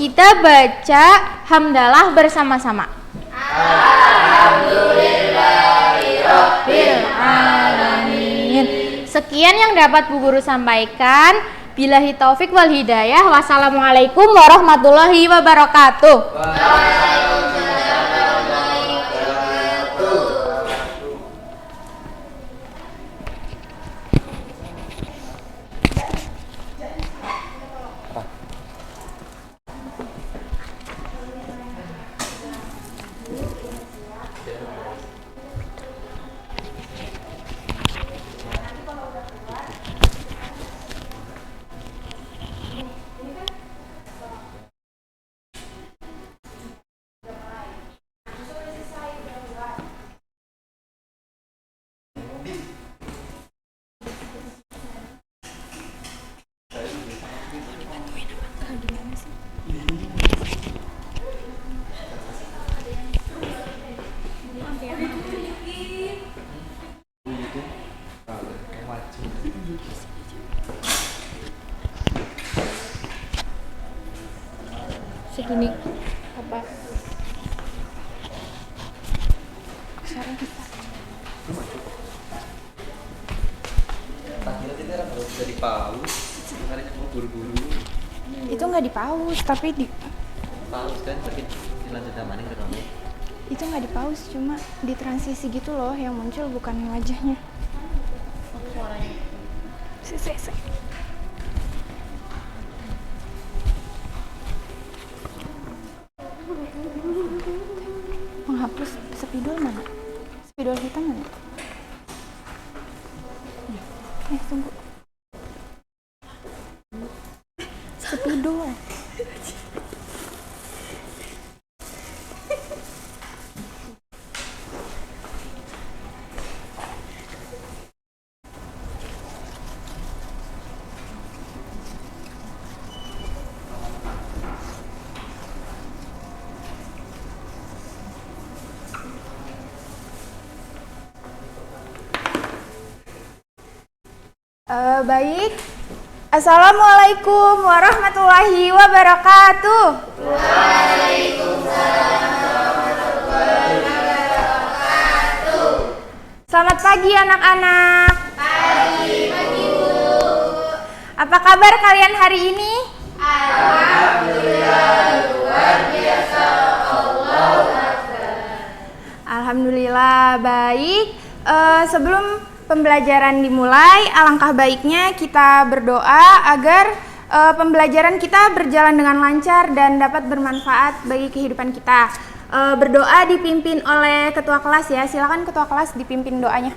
G: kita baca hamdalah bersama-sama. Alhamdulillahirabbil alamin. Sekian yang dapat Bu Guru sampaikan. Billahi taufik wal hidayah. Wassalamualaikum warahmatullahi wabarakatuh.
C: segini apa?
H: Itu nggak di pause tapi di
A: Paus kan tapi dilanjut namanya ke kamu.
H: itu nggak di pause, cuma di transisi gitu loh, yang muncul bukan wajahnya. Se. Menghapus spidol mana? Spidol hitam mana? Tunggu. Spidol. Baik. Assalamualaikum warahmatullahi wabarakatuh. Selamat pagi anak-anak. Pagi Bu. Apa kabar kalian hari ini? Alhamdulillah baik. Sebelum pembelajaran dimulai, alangkah baiknya kita berdoa agar pembelajaran kita berjalan dengan lancar dan dapat bermanfaat bagi kehidupan kita. Berdoa dipimpin oleh ketua kelas ya. Silakan ketua kelas dipimpin doanya.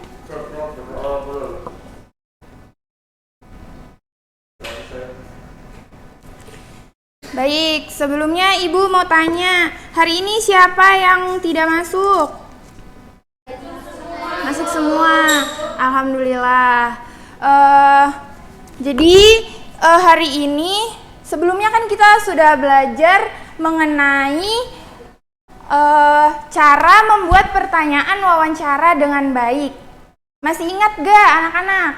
H: Baik, sebelumnya Ibu mau tanya, hari ini siapa yang tidak masuk? Masuk semua, alhamdulillah. Jadi hari ini sebelumnya kan kita sudah belajar mengenai cara membuat pertanyaan wawancara dengan baik. Masih ingat gak anak-anak?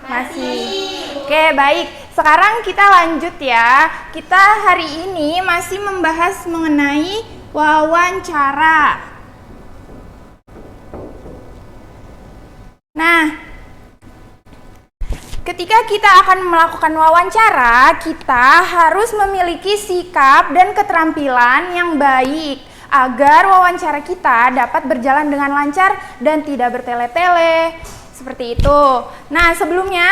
H: Masih. Oke, baik. Sekarang kita lanjut ya. Kita hari ini masih membahas mengenai wawancara. Nah, ketika kita akan melakukan wawancara, kita harus memiliki sikap dan keterampilan yang baik agar wawancara kita dapat berjalan dengan lancar dan tidak bertele-tele. Seperti itu. Nah, sebelumnya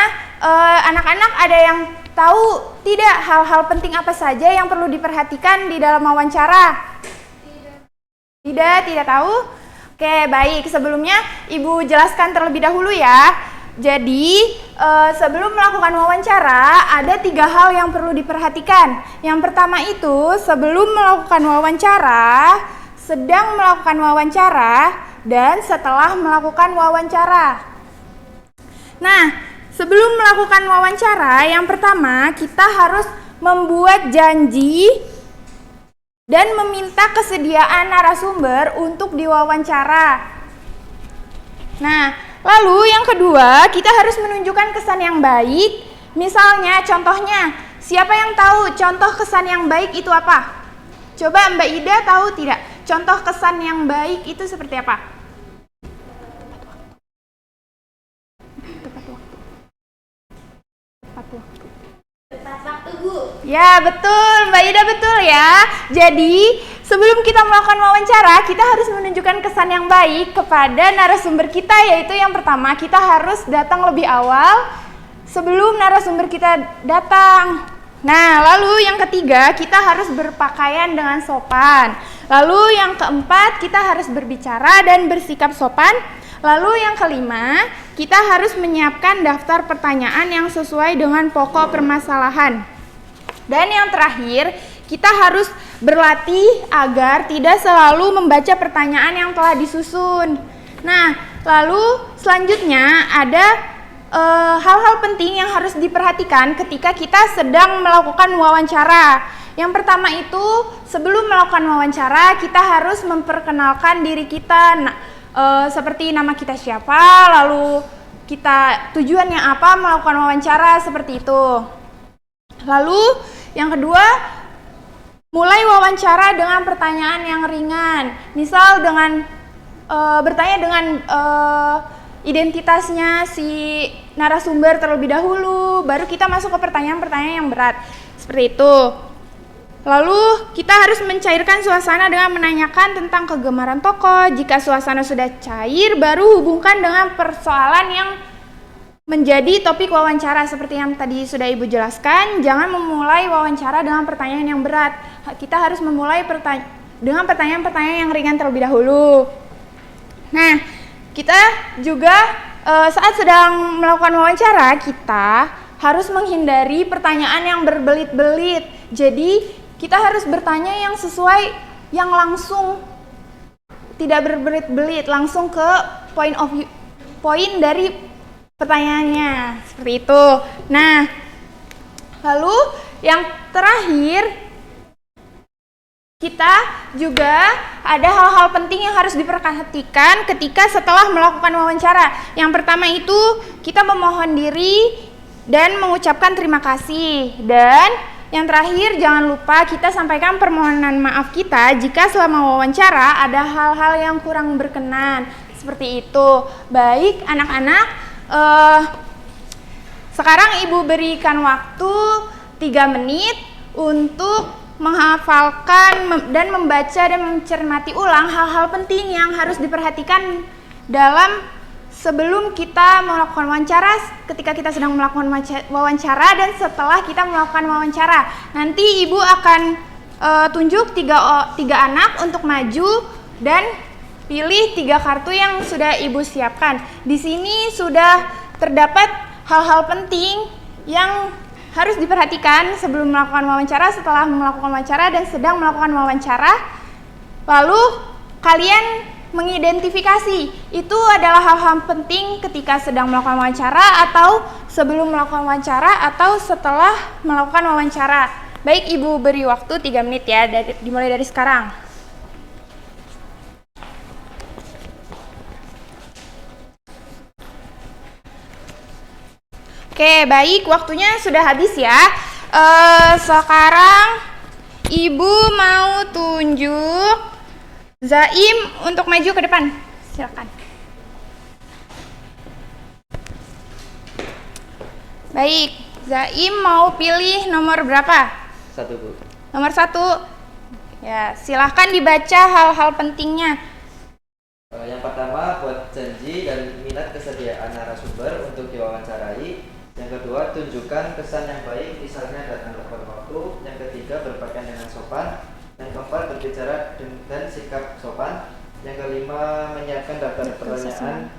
H: anak-anak ada yang tahu tidak hal-hal penting apa saja yang perlu diperhatikan di dalam wawancara? Tidak tahu? Oke, baik. Sebelumnya Ibu jelaskan terlebih dahulu ya. Jadi, sebelum melakukan wawancara, ada 3 hal yang perlu diperhatikan. Yang pertama itu, sebelum melakukan wawancara, sedang melakukan wawancara, dan setelah melakukan wawancara. Nah, sebelum melakukan wawancara, yang pertama kita harus membuat janji dan meminta kesediaan narasumber untuk diwawancara. Nah, lalu yang kedua, kita harus menunjukkan kesan yang baik. Misalnya, contohnya, siapa yang tahu contoh kesan yang baik itu apa? Coba Mbak Ida tahu tidak? Contoh kesan yang baik itu seperti apa? Tepat waktu, Bu. Ya, betul. Mbak Ida betul ya. Jadi, sebelum kita melakukan wawancara, kita harus menunjukkan kesan yang baik kepada narasumber kita, yaitu yang pertama, kita harus datang lebih awal sebelum narasumber kita datang. Nah, lalu yang ketiga, kita harus berpakaian dengan sopan. Lalu yang keempat, kita harus berbicara dan bersikap sopan. Lalu yang kelima, kita harus menyiapkan daftar pertanyaan yang sesuai dengan pokok permasalahan. Dan yang terakhir, kita harus berlatih agar tidak selalu membaca pertanyaan yang telah disusun. Nah, lalu selanjutnya ada hal-hal penting yang harus diperhatikan ketika kita sedang melakukan wawancara. Yang pertama itu, sebelum melakukan wawancara, kita harus memperkenalkan diri kita. Seperti nama kita siapa, lalu kita tujuannya apa melakukan wawancara, seperti itu. Lalu yang kedua, mulai wawancara dengan pertanyaan yang ringan. Misal dengan bertanya dengan identitasnya si narasumber terlebih dahulu, baru kita masuk ke pertanyaan-pertanyaan yang berat. Seperti itu. Lalu kita harus mencairkan suasana dengan menanyakan tentang kegemaran tokoh. Jika suasana sudah cair, baru hubungkan dengan persoalan yang menjadi topik wawancara. Seperti yang tadi sudah Ibu jelaskan, jangan memulai wawancara dengan pertanyaan yang berat. Kita harus memulai dengan pertanyaan-pertanyaan yang ringan terlebih dahulu. Nah, kita juga saat sedang melakukan wawancara, kita harus menghindari pertanyaan yang berbelit-belit. Jadi, kita harus bertanya yang sesuai, yang langsung, tidak berbelit-belit, langsung ke poin dari pertanyaannya. Seperti itu. Nah, lalu yang terakhir, kita juga ada hal-hal penting yang harus diperhatikan ketika setelah melakukan wawancara. Yang pertama itu, kita memohon diri dan mengucapkan terima kasih. Dan yang terakhir, jangan lupa kita sampaikan permohonan maaf kita jika selama wawancara ada hal-hal yang kurang berkenan. Seperti itu. Baik, anak-anak, sekarang Ibu berikan waktu 3 menit untuk menghafalkan dan membaca dan mencermati ulang hal-hal penting yang harus diperhatikan sebelum kita melakukan wawancara, ketika kita sedang melakukan wawancara, dan setelah kita melakukan wawancara. Nanti Ibu akan tunjuk tiga anak untuk maju dan pilih 3 kartu yang sudah Ibu siapkan. Di sini sudah terdapat hal-hal penting yang harus diperhatikan sebelum melakukan wawancara, setelah melakukan wawancara, dan sedang melakukan wawancara. Lalu kalian mengidentifikasi itu adalah hal-hal penting ketika sedang melakukan wawancara, atau sebelum melakukan wawancara, atau setelah melakukan wawancara. Baik, Ibu beri waktu 3 menit ya, dimulai dari sekarang. Oke, baik, waktunya sudah habis ya. Sekarang Ibu mau tunjuk Zaim untuk maju ke depan. Silakan. Baik, Zaim mau pilih nomor berapa?
A: 1, Bu.
H: Nomor 1. Ya, silahkan dibaca hal-hal pentingnya.
A: Yang pertama, buat janji dan minat kesediaan narasumber untuk diwawancarai. Yang kedua, tunjukkan kesan yang baik, misalnya datang tepat waktu. Yang ketiga, berpakaian dengan sopan. Yang keempat, berbicara dan sikap sopan. Yang kelima, menyiapkan daftar pertanyaan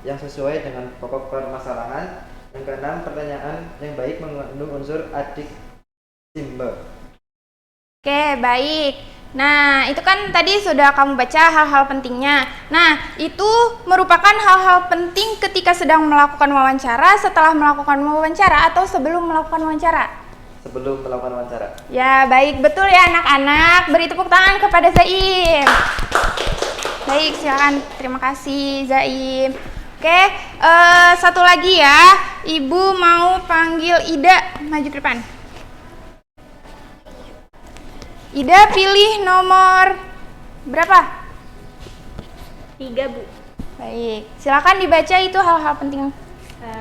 A: yang sesuai dengan pokok permasalahan. Yang keenam, pertanyaan yang baik mengandung unsur adik simba.
H: Oke, baik. Nah, itu kan tadi sudah kamu baca hal-hal pentingnya. Nah, itu merupakan hal-hal penting ketika sedang melakukan wawancara, setelah melakukan wawancara, atau sebelum melakukan wawancara?
A: Sebelum melakukan wawancara.
H: Ya, baik, betul ya anak-anak. Beri tepuk tangan kepada Zaim. Baik, silakan. Terima kasih, Zaim. Oke, satu lagi ya. Ibu mau panggil Ida, maju ke depan. Ida pilih nomor berapa?
C: 3, Bu.
H: Baik, silakan dibaca itu hal-hal penting.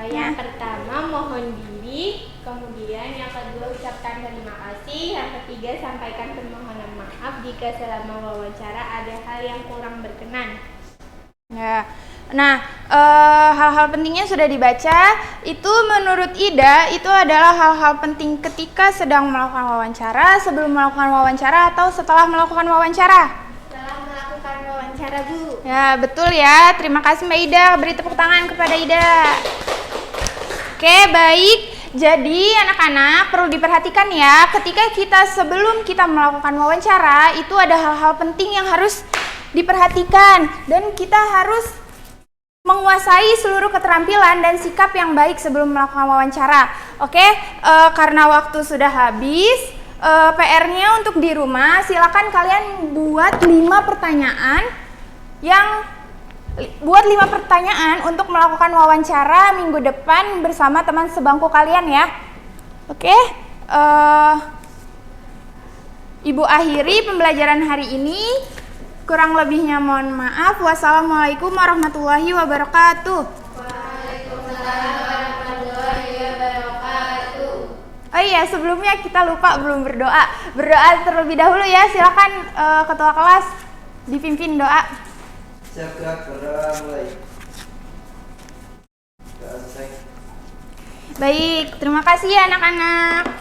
C: Yang pertama mohon diri, kemudian yang kedua ucapkan terima kasih, yang ketiga sampaikan permohonan maaf jika selama wawancara ada hal yang kurang berkenan.
H: Ya. Nah, hal-hal pentingnya sudah dibaca. Itu menurut Ida itu adalah hal-hal penting ketika sedang melakukan wawancara, sebelum melakukan wawancara, atau setelah melakukan wawancara.
C: Setelah melakukan wawancara, Bu.
H: Ya, betul ya. Terima kasih Mbak Ida. Beri tepuk tangan kepada Ida. Oke, baik. Jadi anak-anak perlu diperhatikan ya, ketika sebelum kita melakukan wawancara, itu ada hal-hal penting yang harus diperhatikan, dan kita harus menguasai seluruh keterampilan dan sikap yang baik sebelum melakukan wawancara. Oke, karena waktu sudah habis, PR-nya untuk di rumah, silakan kalian buat 5 pertanyaan untuk melakukan wawancara minggu depan bersama teman sebangku kalian ya. Oke, Ibu akhiri pembelajaran hari ini. Kurang lebihnya mohon maaf. Wassalamualaikum warahmatullahi wabarakatuh. Waalaikumsalam warahmatullahi wabarakatuh. Oh iya, sebelumnya kita lupa belum berdoa. Berdoa terlebih dahulu ya. Silakan ketua kelas dipimpin doa.
A: Siap gerak, berdoa mulai. Doa selesai.
H: Baik, terima kasih ya anak-anak.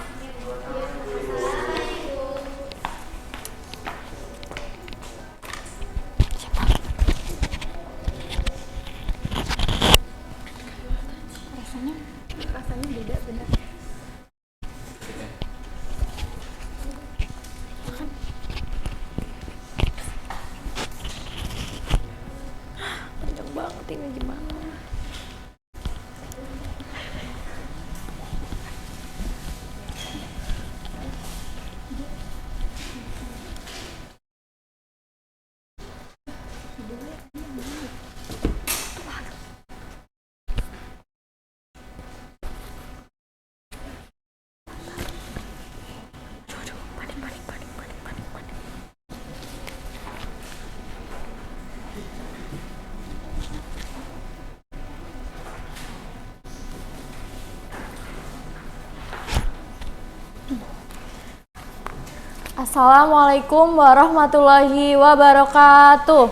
F: Assalamualaikum warahmatullahi wabarakatuh.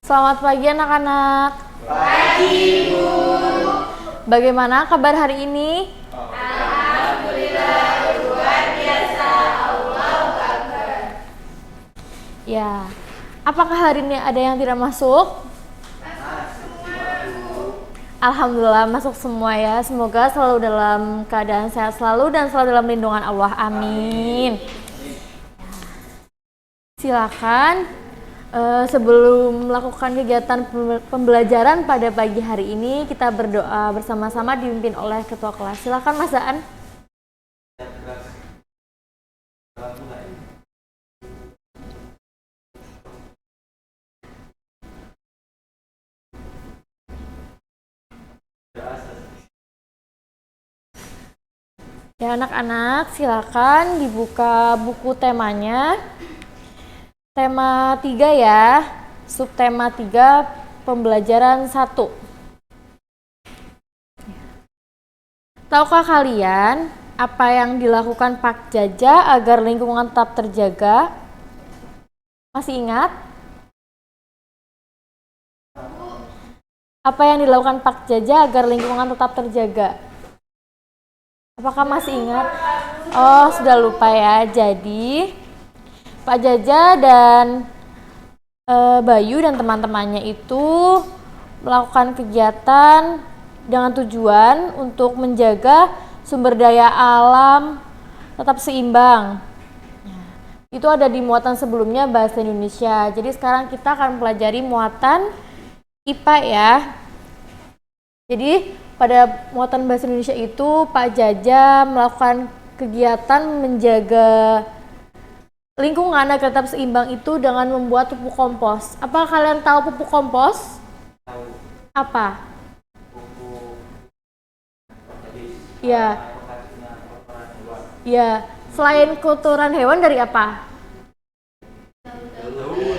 F: Selamat pagi anak-anak. Pagi, Bu. Bagaimana kabar hari ini? Alhamdulillah luar biasa. Allahu Akbar. Ya. Apakah hari ini ada yang tidak masuk? Alhamdulillah masuk semua ya. Semoga selalu dalam keadaan sehat selalu dan selalu dalam lindungan Allah. Amin. Silakan sebelum melakukan kegiatan pembelajaran pada pagi hari ini kita berdoa bersama-sama dipimpin oleh ketua kelas. Silakan Mas Zaan. Ya anak-anak, silakan dibuka buku temanya. Tema 3 ya, subtema 3 pembelajaran 1. Tahukah kalian apa yang dilakukan Pak Jaja agar lingkungan tetap terjaga? Masih ingat? Apa yang dilakukan Pak Jaja agar lingkungan tetap terjaga? Apakah masih ingat? Oh, sudah lupa ya. Jadi, Pak Jaja dan Bayu dan teman-temannya itu melakukan kegiatan dengan tujuan untuk menjaga sumber daya alam tetap seimbang. Itu ada di muatan sebelumnya bahasa Indonesia. Jadi sekarang kita akan pelajari muatan IPA ya. Jadi pada muatan bahasa Indonesia itu Pak Jaja melakukan kegiatan menjaga lingkungan agar tetap seimbang itu dengan membuat pupuk kompos. Apa kalian tahu pupuk kompos? Tahu. Apa? Pupuk. Ya. Ya. Selain kotoran hewan dari apa?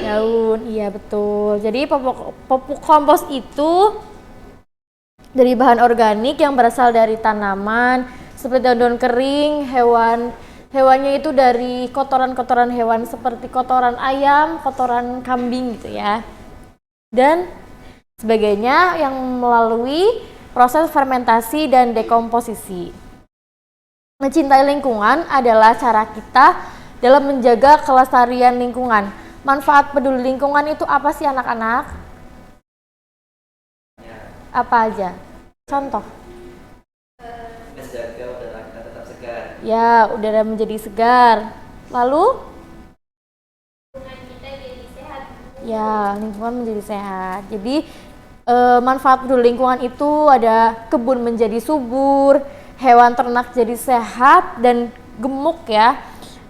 F: Daun. Iya betul. Jadi pupuk kompos itu dari bahan organik yang berasal dari tanaman seperti daun-daun kering, hewannya itu dari kotoran-kotoran hewan seperti kotoran ayam, kotoran kambing gitu ya. Dan sebagainya yang melalui proses fermentasi dan dekomposisi. Mencintai lingkungan adalah cara kita dalam menjaga kelestarian lingkungan. Manfaat peduli lingkungan itu apa sih anak-anak? Apa aja? Contoh.
A: Menjaga udara kita tetap segar.
F: Ya, udara menjadi segar. Lalu? Lingkungan kita jadi sehat. Ya, lingkungan menjadi sehat. Jadi, manfaat peduli lingkungan itu ada kebun menjadi subur, hewan ternak jadi sehat dan gemuk ya.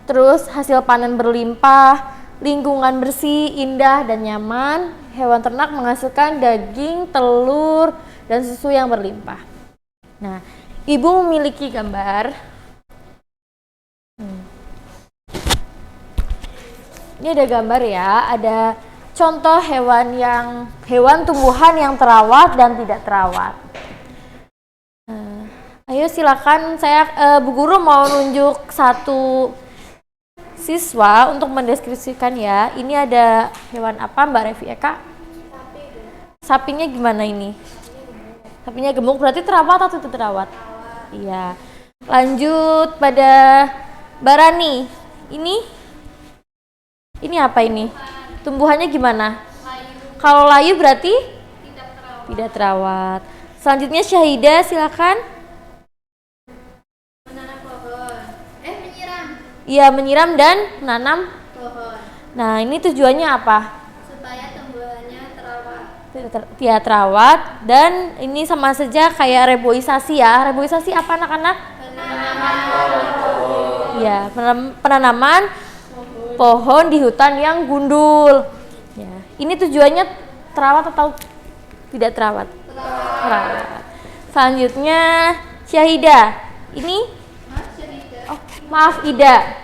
F: Terus hasil panen berlimpah, lingkungan bersih, indah dan nyaman. Hewan ternak menghasilkan daging, telur, dan susu yang berlimpah.
B: Nah, Ibu memiliki gambar. Ini ada gambar ya, ada contoh hewan tumbuhan yang terawat dan tidak terawat. Ayo silakan, Bu Guru mau nunjuk satu siswa untuk mendeskripsikan ya. Ini ada hewan apa Mbak Revi Eka? Sapinya gimana ini? Sapinya gemuk, berarti terawat atau tidak terawat? Iya. Lanjut pada Mbak Rani. Ini apa ini? Tumbuhannya gimana? Kalau layu berarti tidak terawat. Selanjutnya Syahida, silakan.
E: Menanam pohon. Menyiram.
B: Iya, menyiram dan menanam
E: Pohon.
B: Nah, ini tujuannya apa?
E: Supaya tumbuhannya terawat.
B: Tidak terawat, dan ini sama saja kayak reboisasi ya. Reboisasi apa anak-anak? Ya, penanaman pohon di hutan yang gundul. Ya, ini tujuannya terawat atau tidak terawat? Terawat. Selanjutnya Syahida. Ini? Oh, maaf Ida.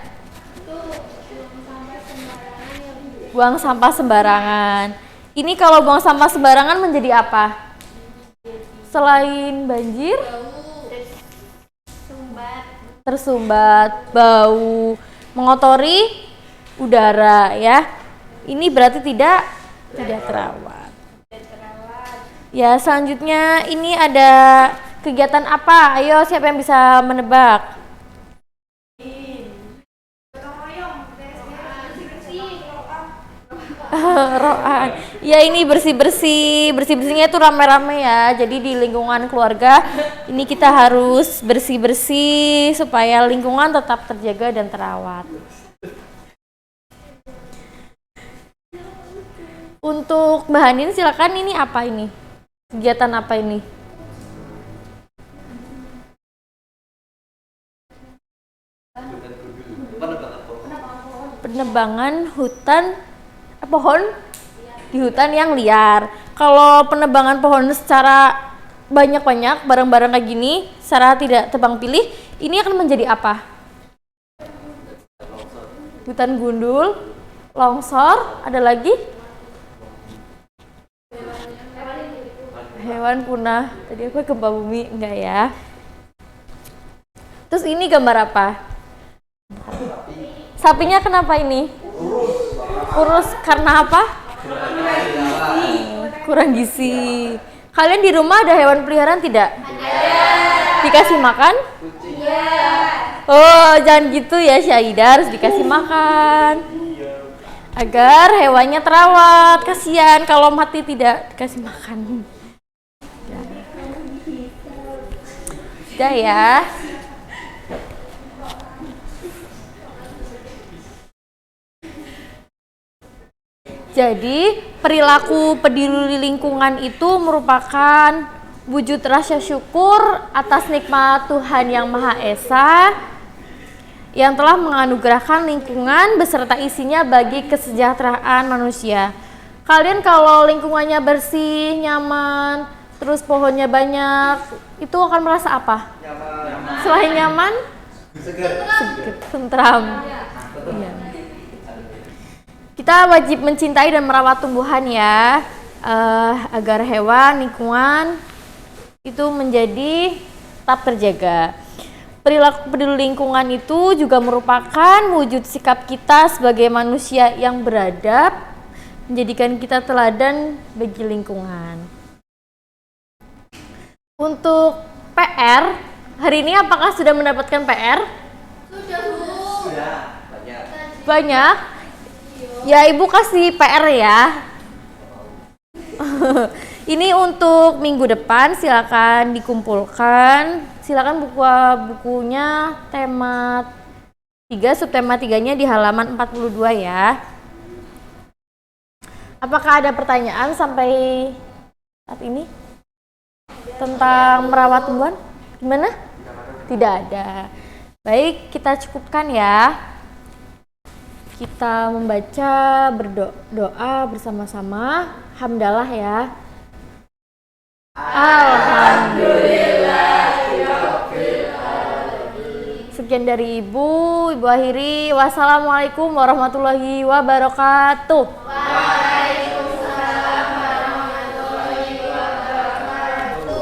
B: Buang sampah sembarangan. Ini kalau buang sampah sembarangan menjadi apa? Selain banjir? Tersumbat, bau, mengotori udara ya. Ini berarti tidak terawat. Ya, selanjutnya ini ada kegiatan apa? Ayo, siapa yang bisa menebak? Roan. Ya, ini bersih-bersihnya itu rame-rame ya. Jadi di lingkungan keluarga ini kita harus bersih-bersih supaya lingkungan tetap terjaga dan terawat. Untuk Mbak Hanin silakan, ini apa ini? Kegiatan apa ini? Penebangan pohon di hutan yang liar. Kalau penebangan pohon secara banyak-banyak bareng-bareng kayak gini, secara tidak tebang pilih, ini akan menjadi apa? Hutan gundul, longsor, ada lagi? Hewan punah. Tadi aku gempa bumi, enggak ya? Terus ini gambar apa? Sapinya kenapa ini? Kurus karena apa? Kurang gizi. Kalian di rumah ada hewan peliharaan tidak? Dikasih makan? Oh, jangan gitu ya Syahida, harus dikasih makan. Agar hewannya terawat. Kasihan kalau mati tidak dikasih makan. Sudah ya. Jadi, perilaku peduli lingkungan itu merupakan wujud rasa syukur atas nikmat Tuhan Yang Maha Esa yang telah menganugerahkan lingkungan beserta isinya bagi kesejahteraan manusia. Kalian kalau lingkungannya bersih, nyaman, terus pohonnya banyak, itu akan merasa apa? Nyaman. Selain nyaman? Seger, tentram. Iya. Kita wajib mencintai dan merawat tumbuhan ya, agar hewan, lingkungan itu menjadi tetap terjaga. Perilaku peduli lingkungan itu juga merupakan wujud sikap kita sebagai manusia yang beradab, menjadikan kita teladan bagi lingkungan. Untuk PR, hari ini apakah sudah mendapatkan PR? Sudah, banyak. Ya, Ibu kasih PR ya. Ini untuk minggu depan, silakan dikumpulkan. Silakan bukunya tema 3, subtema 3-nya di halaman 42 ya. Apakah ada pertanyaan sampai saat ini tentang merawat tumbuhan? Gimana? Tidak ada. Baik, kita cukupkan ya. Kita membaca berdoa bersama-sama. Hamdalah ya. Alhamdulillah. Sekian dari Ibu akhiri. Wassalamualaikum warahmatullahi wabarakatuh.
E: Waalaikumsalam warahmatullahi wabarakatuh.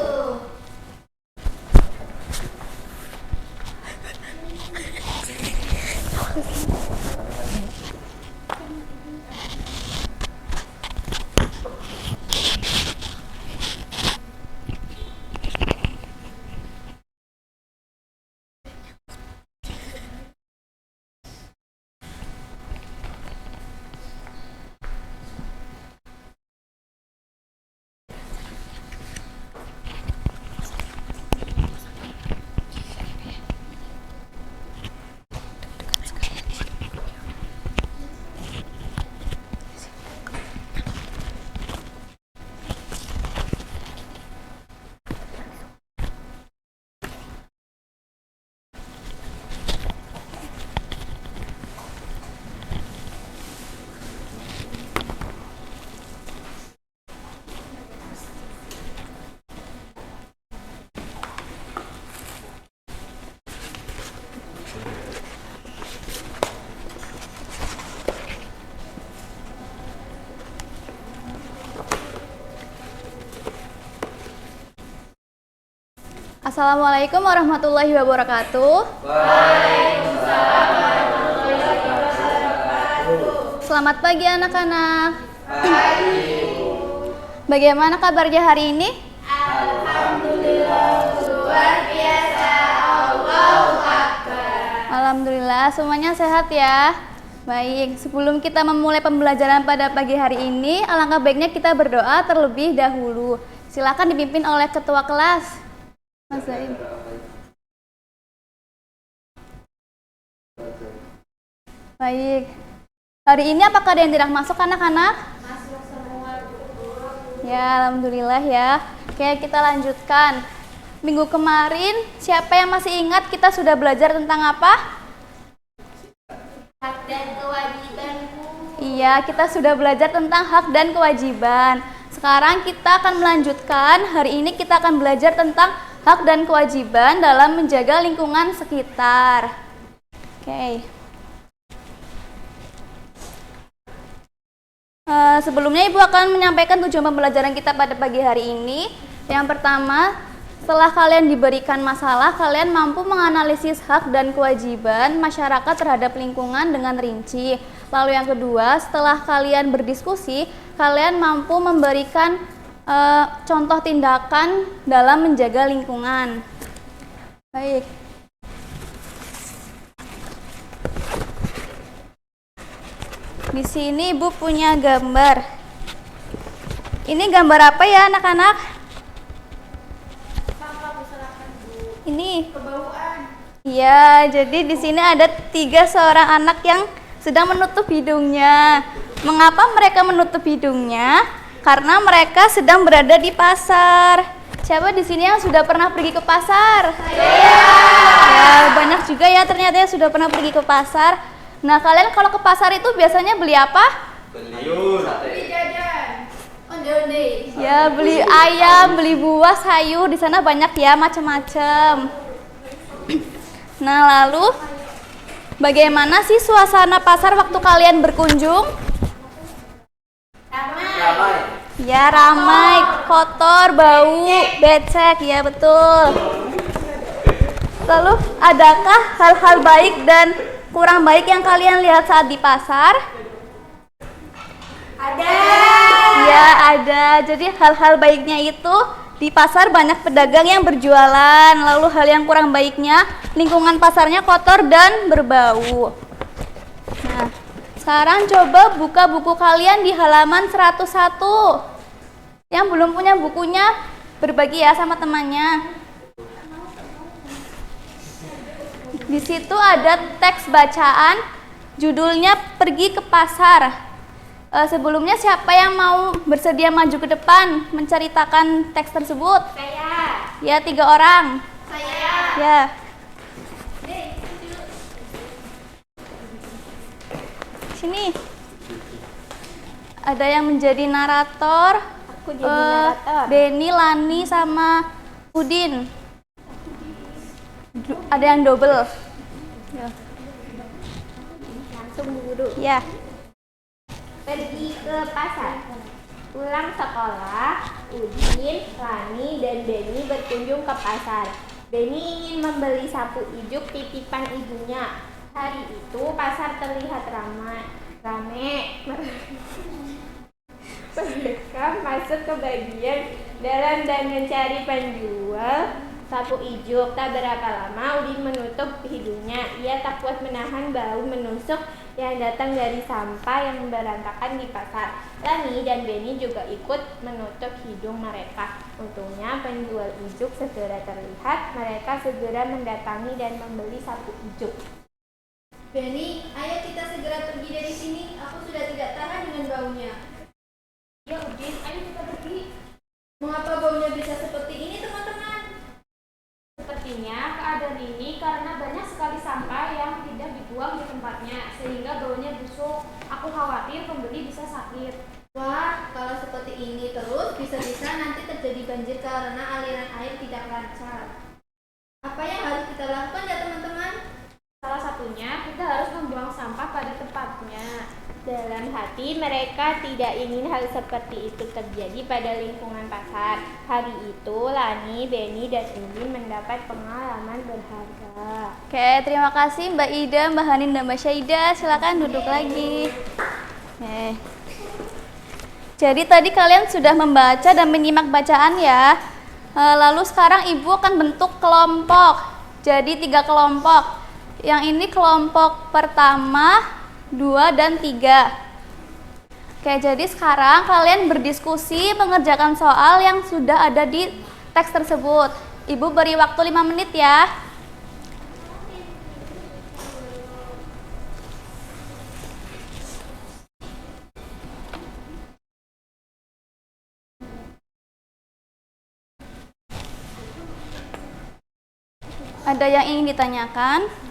G: Assalamualaikum warahmatullahi wabarakatuh.
E: Waalaikumsalam warahmatullahi wabarakatuh.
G: Selamat pagi anak-anak.
E: Pagi.
G: Bagaimana kabarnya hari ini?
E: Alhamdulillah luar biasa. Allahu Akbar.
G: Alhamdulillah semuanya sehat ya. Baik, sebelum kita memulai pembelajaran pada pagi hari ini, alangkah baiknya kita berdoa terlebih dahulu. Silakan dipimpin oleh ketua kelas. Mas Zaim. Baik. Hari ini apakah ada yang tidak masuk anak-anak?
E: Masuk semua.
G: Ya, alhamdulillah ya. Oke, kita lanjutkan. Minggu kemarin, siapa yang masih ingat kita sudah belajar tentang apa?
E: Hak dan kewajibanku.
G: Iya, kita sudah belajar tentang hak dan kewajiban. Sekarang kita akan melanjutkan. Hari ini kita akan belajar tentang hak dan kewajiban dalam menjaga lingkungan sekitar. Oke. Sebelumnya Ibu akan menyampaikan tujuan pembelajaran kita pada pagi hari ini. Yang pertama, setelah kalian diberikan masalah, kalian mampu menganalisis hak dan kewajiban masyarakat terhadap lingkungan dengan rinci. Lalu yang kedua, setelah kalian berdiskusi, kalian mampu memberikan contoh tindakan dalam menjaga lingkungan. Baik. Di sini Ibu punya gambar. Ini gambar apa ya anak-anak? Ini.
E: Kebauan.
G: Iya, jadi di sini ada 3 seorang anak yang sedang menutup hidungnya. Mengapa mereka menutup hidungnya? Karena mereka sedang berada di pasar. Siapa di sini yang sudah pernah pergi ke pasar? Ya, banyak juga ya ternyata yang sudah pernah pergi ke pasar. Nah, kalian kalau ke pasar itu biasanya beli apa?
E: Beli jajan. Onde-onde.
G: Ya, beli ayam, beli buah, sayur. Di sana banyak ya macam-macam. Nah, lalu bagaimana sih suasana pasar waktu kalian berkunjung? Ya, ramai, kotor, bau, becek, ya betul. Lalu, adakah hal-hal baik dan kurang baik yang kalian lihat saat di pasar?
E: Ada.
G: Ya, ada. Jadi hal-hal baiknya itu di pasar banyak pedagang yang berjualan. Lalu hal yang kurang baiknya, lingkungan pasarnya kotor dan berbau. Nah, sekarang coba buka buku kalian di halaman 101. Yang belum punya bukunya, berbagi ya sama temannya. Di situ ada teks bacaan, judulnya Pergi ke Pasar. Sebelumnya siapa yang mau bersedia maju ke depan menceritakan teks tersebut?
E: Saya.
G: Ya, 3 orang.
E: Saya.
G: Ya. Sini. Ada yang menjadi narator.
C: Aku jadi narator.
G: Denny, Lani, sama Udin. Ada yang double.
C: Langsung Bu Guru.
G: Ya.
C: Pergi ke pasar. Pulang sekolah, Udin, Lani, dan Beni berkunjung ke pasar. Beni ingin membeli sapu ijuk titipan ibunya. Hari itu pasar terlihat rame. Mereka masuk ke bagian dalam dan mencari penjual sapu ijuk. Tak berapa lama Udin menutup hidungnya. Ia tak kuat menahan bau menusuk yang datang dari sampah yang berantakan di pasar. Lani dan Beni juga ikut menutup hidung mereka. Untungnya penjual ijuk segera terlihat. Mereka segera mendatangi dan membeli sapu ijuk.
E: Beni, ayo kita segera pergi dari sini. Aku sudah tidak tahan dengan baunya.
B: Ya Udin, ayo kita pergi.
E: Mengapa baunya bisa seperti ini, teman-teman?
F: Sepertinya keadaan ini karena banyak sekali sampah yang tidak dibuang di tempatnya sehingga baunya busuk. Aku khawatir pembeli bisa sakit.
E: Wah, kalau seperti ini terus, bisa-bisa nanti terjadi banjir karena aliran air tidak lancar. Apa yang harus kita lakukan ya, teman-teman?
F: Salah satunya kita harus membuang sampah pada tempatnya.
C: Dalam hati mereka tidak ingin hal seperti itu terjadi pada lingkungan pasar. Hari itu Lani, Beni, dan Udin mendapat pengalaman berharga.
G: Oke, terima kasih Mbak Ida, Mbak Hanin, dan Mbak Syaida. Silakan duduk lagi. Oke. Jadi tadi kalian sudah membaca dan menyimak bacaan ya. Lalu sekarang Ibu akan bentuk kelompok. Jadi 3 kelompok. Yang ini kelompok pertama, 2, dan 3. Oke, jadi sekarang kalian berdiskusi mengerjakan soal yang sudah ada di teks tersebut. Ibu beri waktu 5 menit ya. Ada yang ingin ditanyakan?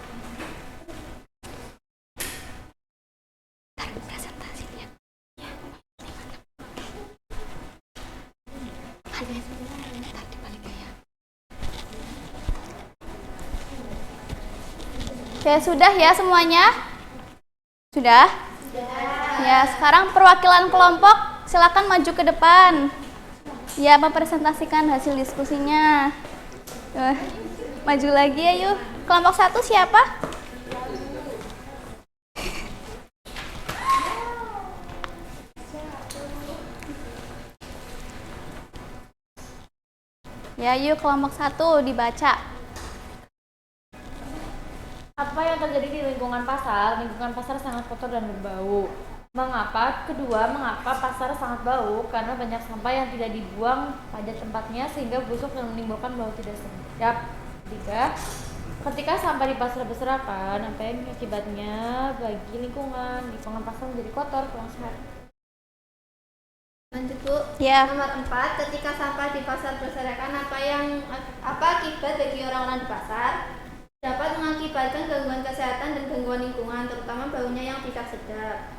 G: Oke, sudah ya semuanya? Sudah? Ya, sekarang perwakilan kelompok silakan maju ke depan. Ya, mempresentasikan hasil diskusinya. Maju lagi ya yuk. Kelompok 1 siapa? Ya yuk, kelompok 1 dibaca.
B: Apa yang terjadi di lingkungan pasar? Lingkungan pasar sangat kotor dan berbau. Mengapa? Kedua, mengapa pasar sangat bau? Karena banyak sampah yang tidak dibuang pada tempatnya sehingga busuk dan menimbulkan bau tidak sedap. 3. Ketika sampah di pasar berserapan, apa yang akibatnya bagi lingkungan? Lingkungan pasar menjadi kotor, kurang sehat.
E: Lanjut Bu.
G: Ya.
E: Nomor 4, ketika sampah di pasar berserakan, apa akibat bagi orang-orang di pasar? Dapat mengakibatkan gangguan kesehatan dan gangguan lingkungan, terutama baunya yang tidak sedap.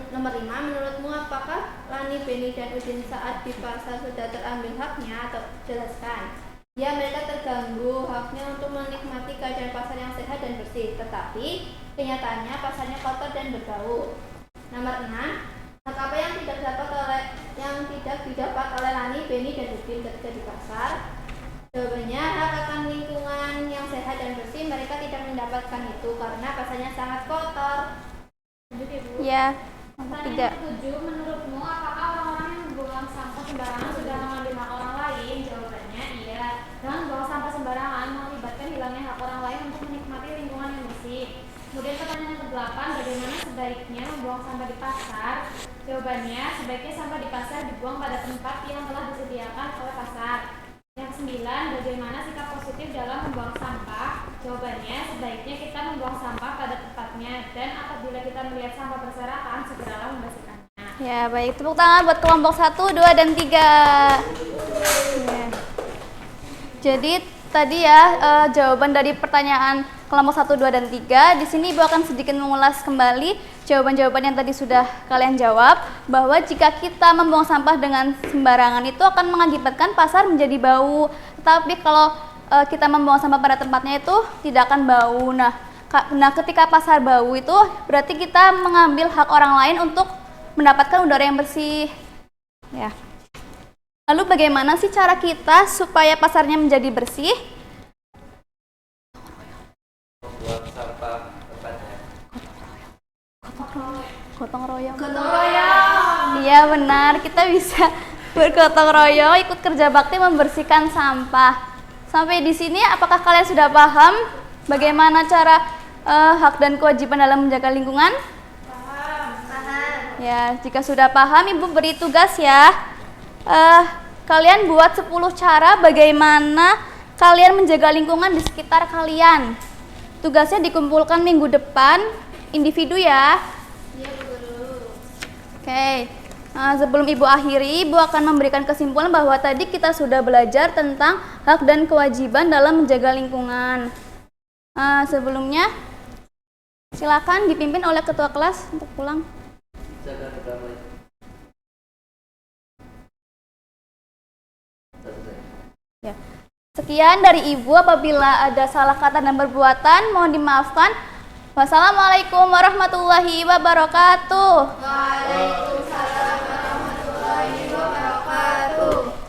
E: Nomor 5, menurutmu apakah Lani, Beni, dan Udin saat di pasar sudah terambil haknya atau jelaskan? Ya, mereka terganggu haknya untuk menikmati keadaan pasar yang sehat dan bersih, tetapi kenyataannya pasarnya kotor dan berbau. Nomor 6, hak apa yang tidak didapat oleh Lani, Beni, dan Udin ketika di pasar? Jawabannya, hak akan lingkungan yang sehat dan bersih. Mereka tidak mendapatkan itu karena pasarnya sangat kotor. Lanjut ya Bu.
G: Ya, kelompok 3.
F: Pertanyaan 7, menurutmu apakah orang-orang yang membuang sampah sembarangan sudah mengambil hak orang lain? Jawabannya iya. Dengan membuang sampah sembarangan mengakibatkan hilangnya hak orang lain untuk menikmati lingkungan yang bersih. Kemudian pertanyaan ke-8, bagaimana sebaiknya membuang sampah di pasar? Jawabannya, sebaiknya sampah di pasar dibuang pada tempat yang telah disediakan oleh pasar. Yang 9, bagaimana sikap positif dalam membuang sampah? Jawabannya, sebaiknya kita membuang sampah pada tempatnya dan apabila kita melihat sampah berserakan, segeralah membersihkannya.
G: Ya, baik. Tepuk tangan buat kelompok 1, 2, dan 3. Ya. Jadi tadi ya jawaban dari pertanyaan kelompok 1, 2, dan 3. Di sini Ibu akan sedikit mengulas kembali jawaban-jawaban yang tadi sudah kalian jawab, bahwa jika kita membuang sampah dengan sembarangan itu akan mengakibatkan pasar menjadi bau. Tetapi kalau kita membuang sampah pada tempatnya itu tidak akan bau. Nah,
E: Nah, ketika pasar bau itu berarti kita mengambil hak orang lain untuk mendapatkan udara yang bersih. Ya. Lalu bagaimana sih cara kita supaya pasarnya menjadi bersih? Gotong royong. Iya benar, kita bisa bergotong royong ikut kerja bakti membersihkan sampah. Sampai di sini apakah kalian sudah paham bagaimana cara hak dan kewajiban dalam menjaga lingkungan? Paham. Ya, jika sudah paham, Ibu beri tugas ya. Kalian buat 10 cara bagaimana kalian menjaga lingkungan di sekitar kalian. Tugasnya dikumpulkan minggu depan, individu ya. Iya, Bu Guru. Oke. Sebelum Ibu akhiri, Ibu akan memberikan kesimpulan bahwa tadi kita sudah belajar tentang hak dan kewajiban dalam menjaga lingkungan. Sebelumnya, silakan dipimpin oleh ketua kelas untuk pulang. Ya. Sekian dari Ibu, apabila ada salah kata dan perbuatan mohon dimaafkan. Wassalamualaikum warahmatullahi wabarakatuh. Waalaikumsalam warahmatullahi wabarakatuh.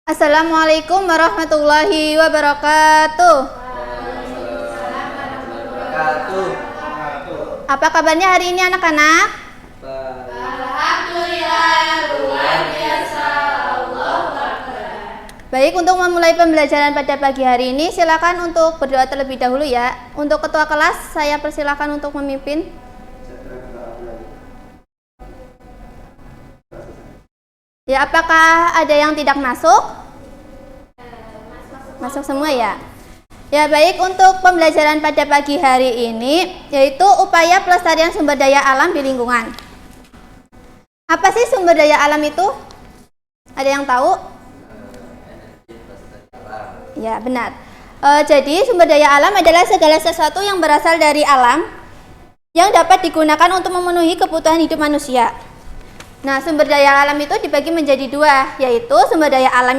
E: Assalamualaikum warahmatullahi wabarakatuh. Apa kabarnya hari ini anak-anak? Alhamdulillah, luar biasa. Allahu Akbar. Baik, untuk memulai pembelajaran pada pagi hari ini, silakan untuk berdoa terlebih dahulu ya. Untuk ketua kelas, saya persilakan untuk memimpin. Ya, apakah ada yang tidak masuk? Masuk semua ya? Ya, baik, untuk pembelajaran pada pagi hari ini yaitu upaya pelestarian sumber daya alam di lingkungan. Apa sih sumber daya alam itu? Ada yang tahu? Ya, benar. Jadi sumber daya alam adalah segala sesuatu yang berasal dari alam yang dapat digunakan untuk memenuhi kebutuhan hidup manusia. Nah, sumber daya alam itu dibagi menjadi dua, yaitu sumber daya alam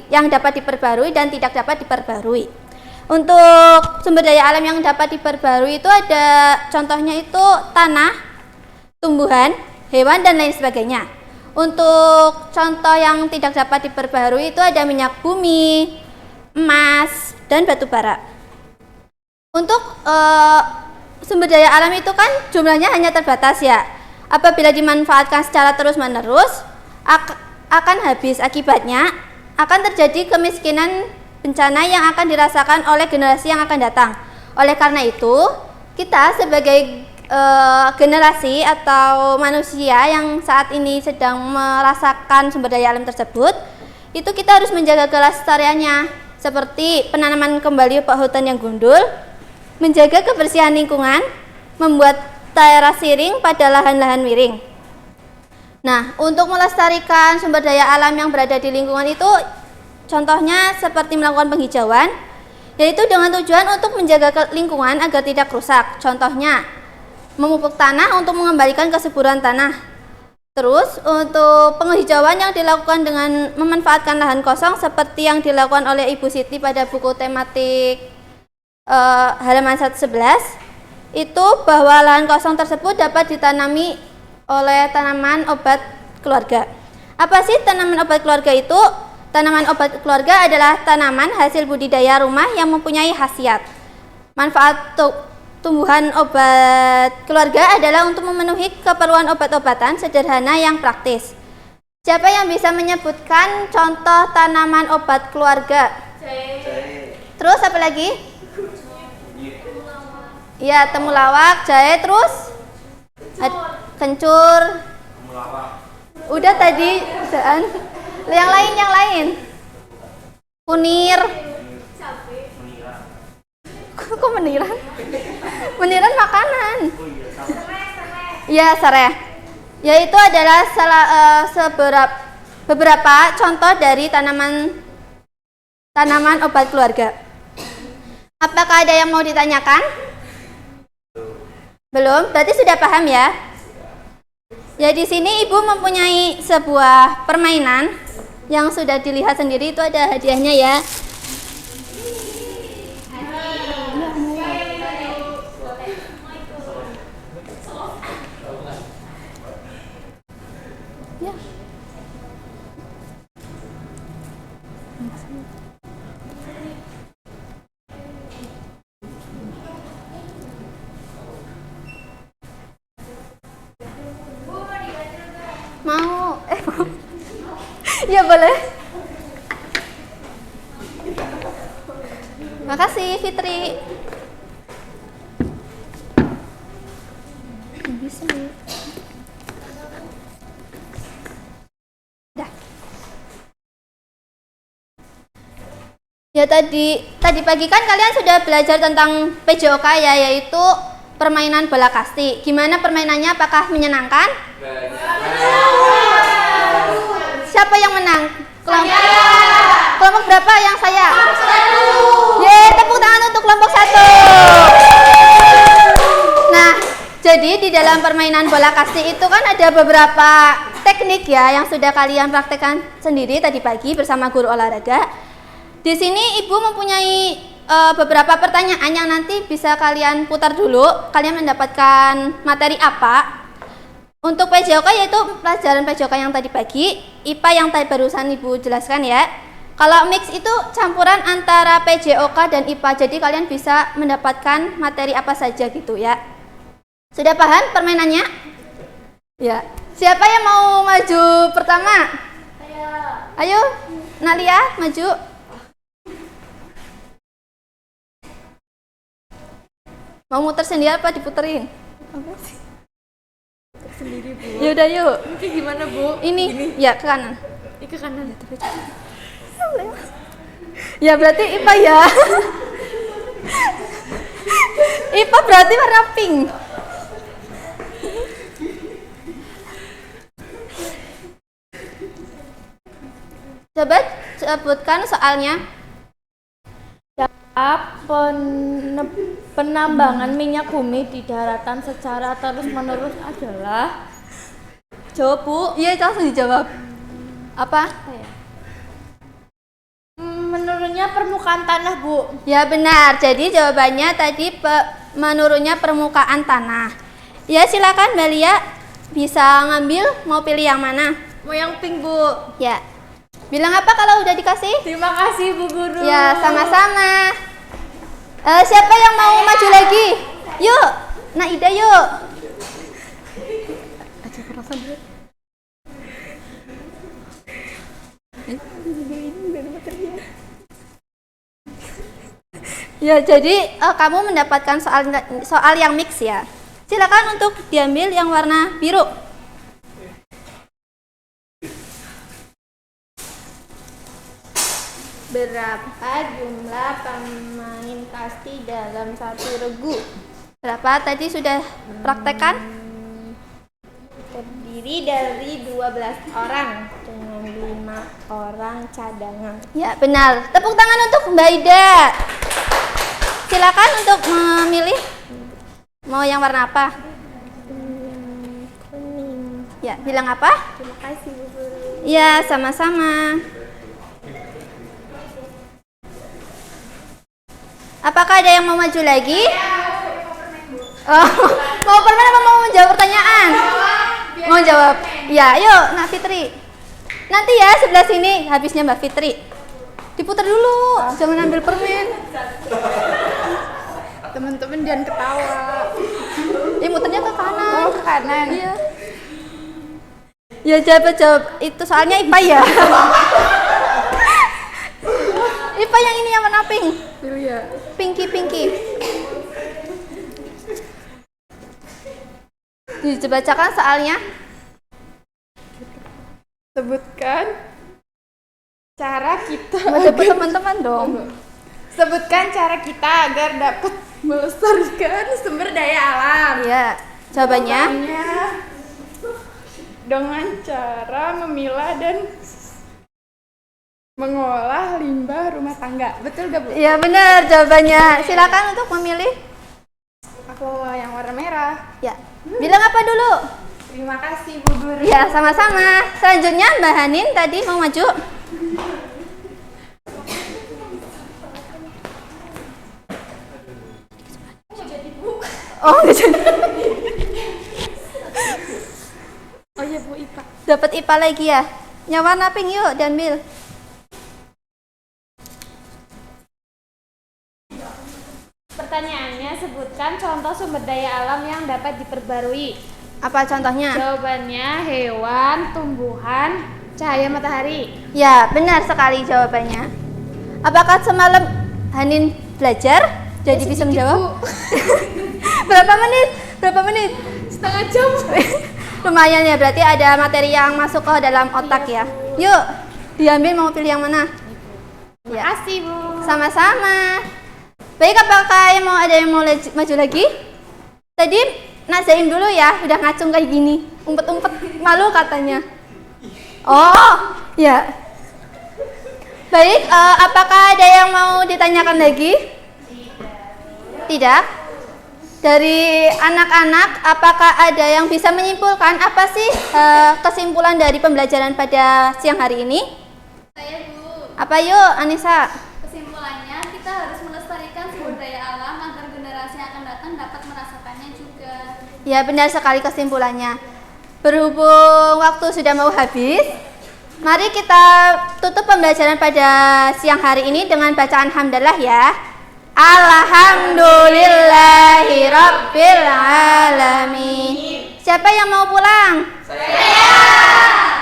E: yang dapat diperbarui dan tidak dapat diperbarui. Untuk sumber daya alam yang dapat diperbarui itu ada contohnya itu tanah, tumbuhan, hewan, dan lain sebagainya. Untuk contoh yang tidak dapat diperbarui itu ada minyak bumi, emas, dan batu bara. Untuk sumber daya alam itu kan jumlahnya hanya terbatas ya. Apabila dimanfaatkan secara terus-menerus akan habis. Akibatnya akan terjadi kemiskinan, bencana yang akan dirasakan oleh generasi yang akan datang. Oleh karena itu, kita sebagai generasi atau manusia yang saat ini sedang merasakan sumber daya alam tersebut, itu kita harus menjaga kelestariannya, seperti penanaman kembali hutan yang gundul, menjaga kebersihan lingkungan, membuat terasi ring pada lahan-lahan miring. Nah, untuk melestarikan sumber daya alam yang berada di lingkungan itu contohnya seperti melakukan penghijauan, yaitu dengan tujuan untuk menjaga lingkungan agar tidak rusak. Contohnya memupuk tanah untuk mengembalikan kesuburan tanah. Terus untuk penghijauan yang dilakukan dengan memanfaatkan lahan kosong seperti yang dilakukan oleh Ibu Siti pada buku tematik halaman 111, itu bahwa lahan kosong tersebut dapat ditanami oleh tanaman obat keluarga. Apa sih tanaman obat keluarga itu? Tanaman obat keluarga adalah tanaman hasil budidaya rumah yang mempunyai khasiat. Manfaat tumbuhan obat keluarga adalah untuk memenuhi keperluan obat-obatan sederhana yang praktis. Siapa yang bisa menyebutkan contoh tanaman obat keluarga? Terus apa lagi? Ya, temulawak, jahe, terus kencur. Udah tadi, yang lain. Kunir. Kok meniran? Meniran makanan. Ya, sereh. Yaitu adalah beberapa contoh dari tanaman obat keluarga. Apakah ada yang mau ditanyakan? Belum? Berarti sudah paham ya? Ya, di sini Ibu mempunyai sebuah permainan yang sudah dilihat sendiri, itu ada hadiahnya ya. Mau? Ya boleh. Makasih Fitri. Bisa. Dah. Ya tadi pagi kan kalian sudah belajar tentang PJOK ya, yaitu permainan bola kasti. Gimana permainannya? Apakah menyenangkan? Siapa yang menang? Kelompok berapa yang saya? Yeay, tepuk tangan untuk kelompok 1. Nah, jadi di dalam permainan bola kasti itu kan ada beberapa teknik ya yang sudah kalian praktekkan sendiri tadi pagi bersama guru olahraga. Di sini Ibu mempunyai beberapa pertanyaan yang nanti bisa kalian putar dulu. Kalian mendapatkan materi apa? Untuk PJOK yaitu pelajaran PJOK yang tadi pagi, IPA yang tadi barusan Ibu jelaskan ya. Kalau mix itu campuran antara PJOK dan IPA, jadi kalian bisa mendapatkan materi apa saja gitu ya. Sudah paham permainannya? Ya. Siapa yang mau maju pertama? Ayo, Nalia maju. Mau muter sendiri apa diputerin? Apa sih? Sendiri, Bu. Yaudah yuk.
B: Ini gimana, Bu?
E: Ini. Ya ke kanan.
B: Ke kanan.
E: Ya berarti IPA ya. IPA berarti warna pink. Coba sebutkan soalnya.
B: Penambangan minyak bumi di daratan secara terus-menerus adalah.
E: Jawab, Bu. Iya, langsung dijawab. Apa?
B: Menurunnya permukaan tanah, Bu.
E: Ya benar. Jadi jawabannya tadi menurunnya permukaan tanah. Ya silakan Mbak Lia, bisa ngambil, mau pilih yang mana?
B: Mau yang pink, Bu.
E: Ya. Bilang apa kalau udah dikasih?
B: Terima kasih, Bu Guru.
E: Ya, sama-sama. Siapa yang mau maju lagi? Yuk, Naida yuk. Ya, jadi kamu mendapatkan soal yang mix ya. Silakan untuk diambil yang warna biru. Berapa jumlah pemain kasti dalam satu regu? Berapa? Tadi sudah praktekkan? Terdiri dari 12 orang dengan 5 orang cadangan. Ya, benar. Tepuk tangan untuk Mbak Ida. Silakan untuk memilih. Mau yang warna apa? Kuning. Ya, bilang apa? Terima kasih, Bu Guru. Ya, sama-sama. Apakah ada yang mau maju lagi?
G: Oh, mau permen apa mau menjawab pertanyaan? Mau jawab? Ya, yuk Nak Fitri. Nanti ya sebelah sini habisnya Mbak Fitri. Diputar dulu, jangan ambil permen.
H: Teman-teman jangan ketawa.
G: Muternya ke kanan.
H: Oh, ke kanan.
G: Iya. Ya jawab itu soalnya IPA ya. IPA yang ini yang warna pink.
H: Iya.
G: Pinky. Dibacakan soalnya.
H: Sebutkan cara kita.
G: Baca teman-teman dong.
H: Sebutkan cara kita agar dapat melestarikan sumber daya alam.
G: Iya. Jawabannya
H: Dengan cara memilah dan mengolah limbah rumah tangga. Betul gak, Bu?
G: iya benar jawabannya. Silakan untuk memilih.
H: Aku yang warna merah.
G: Ya. Bilang apa dulu?
H: Terima kasih, Bu Guru.
G: Ya, sama-sama. Selanjutnya Mbak Hanin tadi mau maju. Oh, nggak jadi.
H: Oh iya, Bu, IPA.
G: Dapat IPA lagi ya. Yang warna pink yuk, diambil.
F: Pertanyaannya, sebutkan contoh sumber daya alam yang dapat diperbarui.
G: Apa contohnya?
F: Jawabannya hewan, tumbuhan, cahaya matahari.
G: Ya, benar sekali jawabannya. Apakah semalam Hanin belajar? Jadi bisa menjawab? Berapa menit?
H: Setengah jam.
G: Lumayan ya, berarti ada materi yang masuk ke dalam otak ya. Yuk, diambil mau pilih yang mana?
F: Terima kasih, Bu.
G: Sama-sama. Baik, apakah ada yang mau maju lagi? Tadi Nak Zaim dulu ya, udah ngacung kayak gini. Umpet-umpet, malu katanya. Oh, ya. Baik, apakah ada yang mau ditanyakan lagi? Tidak. Dari anak-anak, apakah ada yang bisa menyimpulkan apa sih kesimpulan dari pembelajaran pada siang hari ini?
E: Saya, Bu.
G: Apa yuk, Anissa?
E: Kesimpulannya, kita harus melestarikan sumber daya alam agar generasi yang akan datang dapat merasakannya juga.
G: Ya, benar sekali kesimpulannya. Berhubung waktu sudah mau habis, mari kita tutup pembelajaran pada siang hari ini dengan bacaan hamdalah ya. Alhamdulillahirabbil alamin. Siapa yang mau pulang? Saya.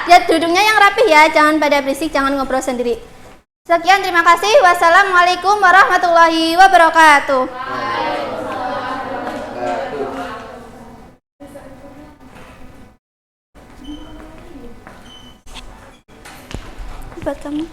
G: Ya, duduknya yang rapih ya, jangan pada berisik, jangan ngobrol sendiri. Sekian, terima kasih. Wassalamualaikum warahmatullahi wabarakatuh. Buat kamu.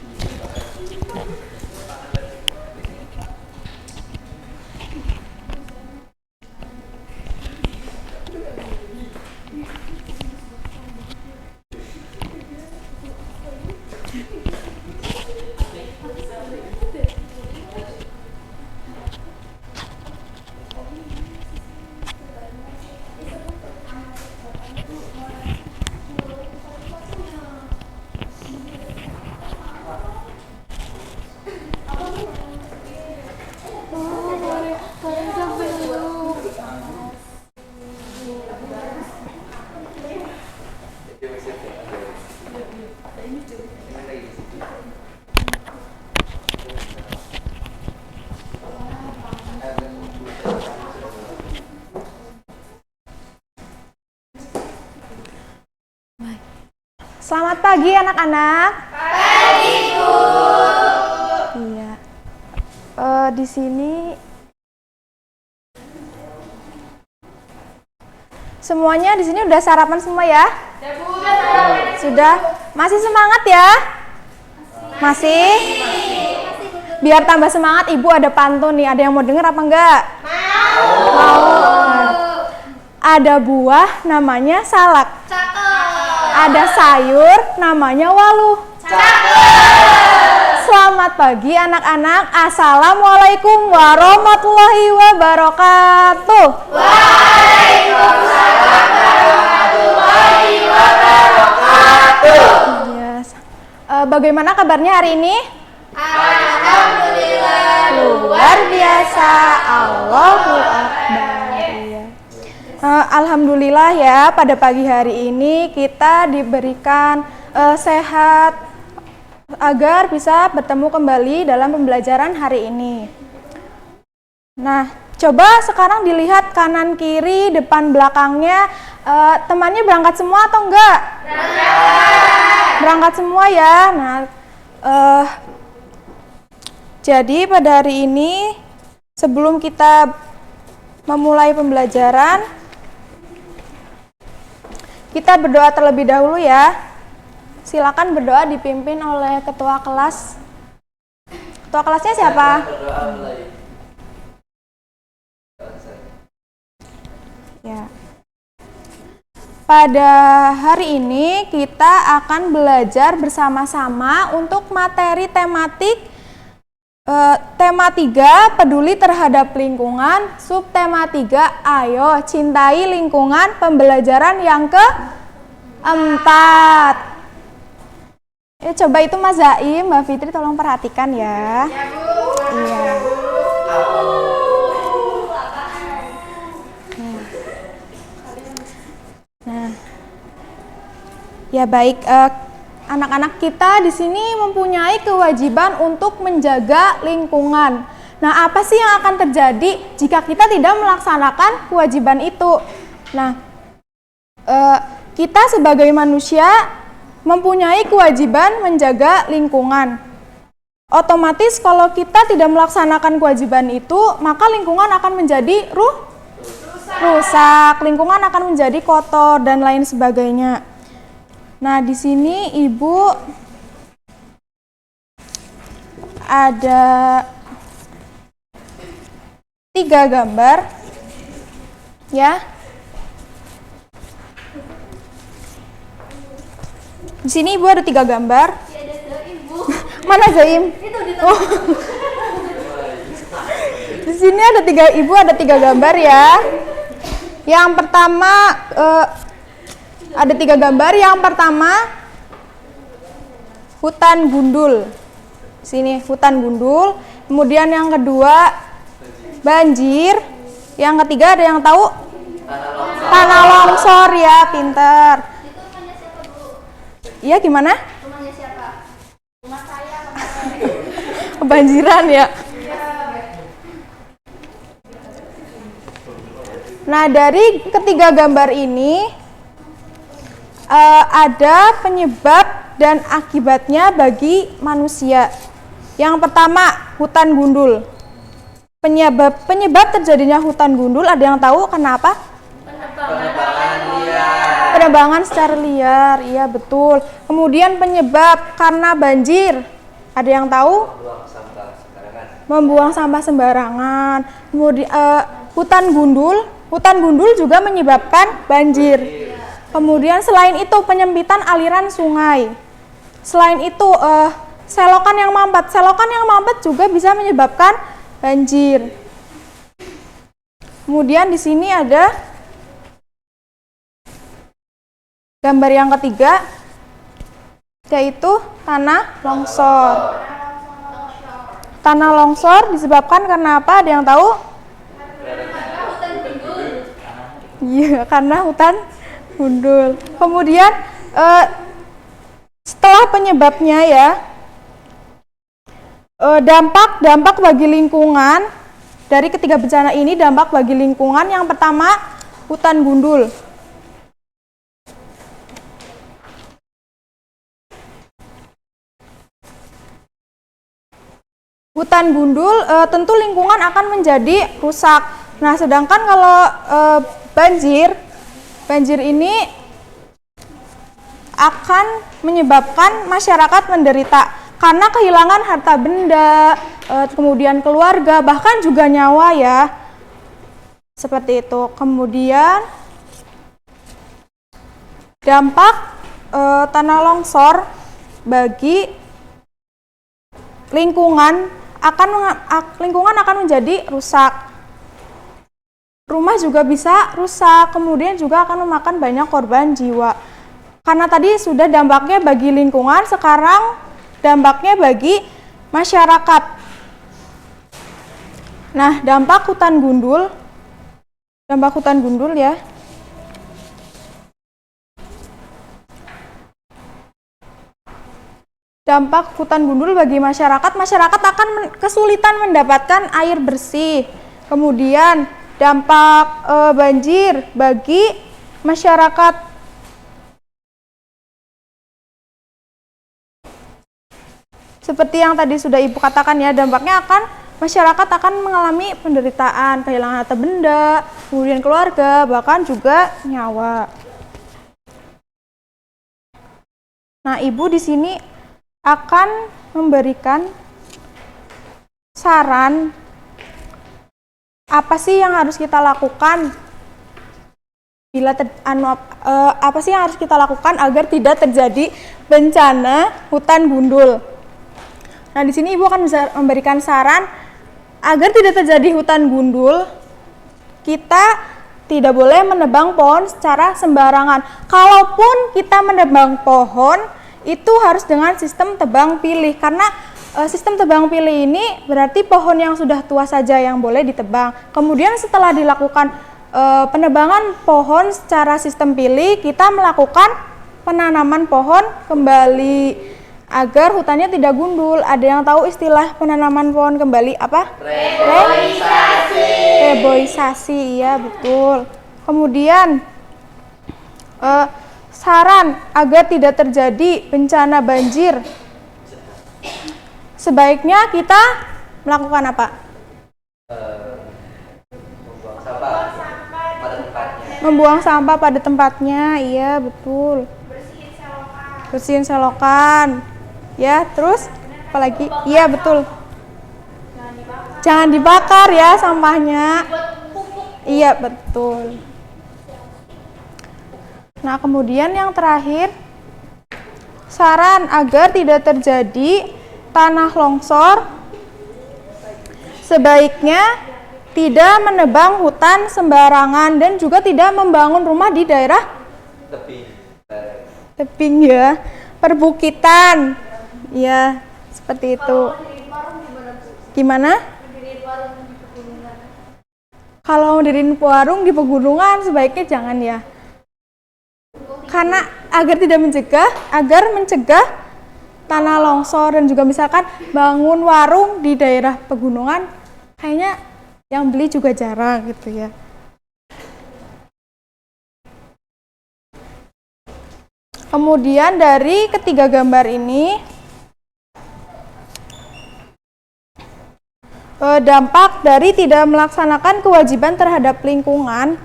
H: Selamat pagi anak-anak. Pagi, Bu. Iya. Di sini semuanya di sini udah sarapan semua ya? Sudah. Masih semangat ya? Masih? Biar tambah semangat, Ibu ada pantun nih. Ada yang mau denger apa enggak? Mau. Ada buah namanya salak. Ada sayur namanya waluh. Selamat pagi anak-anak. Assalamualaikum warahmatullahi wabarakatuh. Waalaikumsalam warahmatullahi wabarakatuh. Yes. Bagaimana kabarnya hari ini?
G: Alhamdulillah,
H: luar biasa. Allahu Akbar. Iya. Alhamdulillah ya, pada pagi hari ini kita diberikan sehat agar bisa bertemu kembali dalam pembelajaran hari ini. Nah, coba sekarang dilihat kanan kiri, depan belakangnya, temannya berangkat semua atau enggak? Berangkat semua ya. Nah, jadi pada hari ini sebelum kita memulai pembelajaran, kita berdoa terlebih dahulu ya. Silakan berdoa dipimpin oleh ketua kelas. Ketua kelasnya siapa? Ya. Pada hari ini kita akan belajar bersama-sama untuk materi tematik tema 3, peduli terhadap lingkungan, subtema 3, ayo cintai lingkungan, pembelajaran yang keempat. Ya, coba itu Mas Zaim, Mbak Fitri tolong perhatikan ya. Ya, Bu. Iya. Nah, ya baik, anak-anak kita di sini mempunyai kewajiban untuk menjaga lingkungan. Nah, apa sih yang akan terjadi jika kita tidak melaksanakan kewajiban itu? Nah, kita sebagai manusia mempunyai kewajiban menjaga lingkungan. Otomatis kalau kita tidak melaksanakan kewajiban itu, maka lingkungan akan menjadi rusak, lingkungan akan menjadi kotor dan lain sebagainya. Nah, di sini Ibu ada 3 gambar, ya. Di sini Ibu ada 3 gambar. Mana Zaim? Oh. Di sini ada 3, Ibu ada 3 gambar ya. Yang pertama ada 3 gambar. Yang pertama hutan gundul. Sini hutan gundul. Kemudian yang kedua banjir. Yang ketiga ada yang tahu? Tanah longsor ya, pinter. Iya gimana? Rumahnya siapa? Rumah saya. Kebanjiran ya. Nah, dari ketiga gambar ini ada penyebab dan akibatnya bagi manusia. Yang pertama, hutan gundul. Penyebab terjadinya hutan gundul, ada yang tahu kenapa? Penebangan secara liar, iya betul. Kemudian penyebab karena banjir, ada yang tahu? Membuang sampah sembarangan. Kemudian hutan gundul juga menyebabkan banjir. Kemudian selain itu penyempitan aliran sungai. Selain itu selokan yang mampet juga bisa menyebabkan banjir. Kemudian di sini ada gambar yang ketiga, yaitu tanah longsor. Tanah longsor disebabkan karena apa? Ada yang tahu? Iya, karena hutan gundul. Kemudian setelah penyebabnya ya, dampak bagi lingkungan dari ketiga bencana ini, dampak bagi lingkungan yang pertama hutan gundul. Hutan gundul tentu lingkungan akan menjadi rusak. Nah, sedangkan kalau banjir ini akan menyebabkan masyarakat menderita karena kehilangan harta benda, kemudian keluarga, bahkan juga nyawa ya. Seperti itu. Kemudian dampak tanah longsor bagi lingkungan akan menjadi rusak. Rumah juga bisa rusak, kemudian juga akan memakan banyak korban jiwa. Karena tadi sudah dampaknya bagi lingkungan, sekarang dampaknya bagi masyarakat. Nah, dampak hutan gundul ya. dampak hutan gundul bagi masyarakat, masyarakat akan kesulitan mendapatkan air bersih. Kemudian dampak banjir bagi masyarakat, seperti yang tadi sudah Ibu katakan ya, dampaknya masyarakat akan mengalami penderitaan, kehilangan harta benda, kemudian keluarga, bahkan juga nyawa. Nah, Ibu di sini akan memberikan saran apa sih yang harus kita lakukan apa sih yang harus kita lakukan agar tidak terjadi bencana hutan gundul. Nah, di sini Ibu akan bisa memberikan saran agar tidak terjadi hutan gundul. Kita tidak boleh menebang pohon secara sembarangan. Kalaupun kita menebang pohon, itu harus dengan sistem tebang pilih, karena sistem tebang pilih ini berarti pohon yang sudah tua saja yang boleh ditebang. Kemudian setelah dilakukan penebangan pohon secara sistem pilih, kita melakukan penanaman pohon kembali agar hutannya tidak gundul. Ada yang tahu istilah penanaman pohon kembali apa? Reboisasi, iya betul. Kemudian saran agar tidak terjadi bencana banjir, sebaiknya kita melakukan apa? Membuang sampah pada tempatnya, iya betul. Bersihin selokan. Ya, terus apalagi? Iya betul. Jangan dibakar ya sampahnya. Iya betul. Nah, kemudian yang terakhir, saran agar tidak terjadi tanah longsor, sebaiknya tidak menebang hutan sembarangan dan juga tidak membangun rumah di daerah tebing ya, perbukitan. Ya, seperti itu. Gimana? Kalau mendirikan warung di pegunungan sebaiknya jangan ya. Karena agar mencegah tanah longsor, dan juga misalkan bangun warung di daerah pegunungan, kayaknya yang beli juga jarang gitu ya. Kemudian dari ketiga gambar ini, dampak dari tidak melaksanakan kewajiban terhadap lingkungan,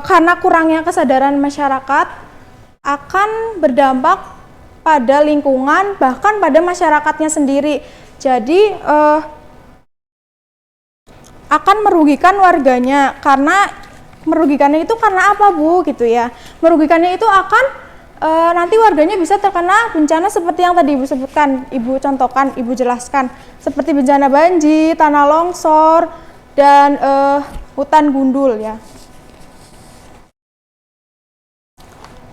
H: karena kurangnya kesadaran masyarakat akan berdampak pada lingkungan, bahkan pada masyarakatnya sendiri. Jadi akan merugikan warganya. Karena merugikannya itu karena apa, Bu? Gitu ya. Merugikannya itu akan nanti warganya bisa terkena bencana seperti yang tadi Ibu sebutkan, Ibu contohkan, Ibu jelaskan, seperti bencana banjir, tanah longsor, dan hutan gundul ya.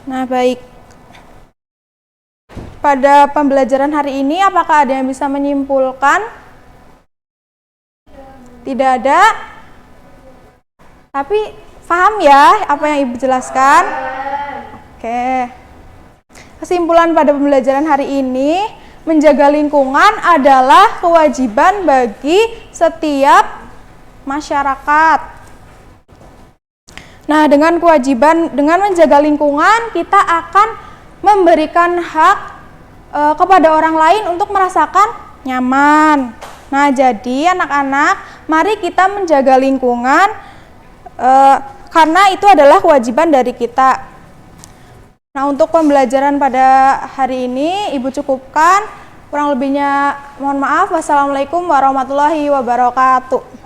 H: Nah, baik. Pada pembelajaran hari ini, apakah ada yang bisa menyimpulkan? Tidak ada. Tapi paham ya apa yang Ibu jelaskan? Oke. Kesimpulan pada pembelajaran hari ini, menjaga lingkungan adalah kewajiban bagi setiap masyarakat. Nah, dengan menjaga lingkungan, kita akan memberikan hak kepada orang lain untuk merasakan nyaman. Nah, jadi anak-anak, mari kita menjaga lingkungan karena itu adalah kewajiban dari kita. Nah, untuk pembelajaran pada hari ini Ibu cukupkan. Kurang lebihnya mohon maaf. Wassalamualaikum warahmatullahi wabarakatuh.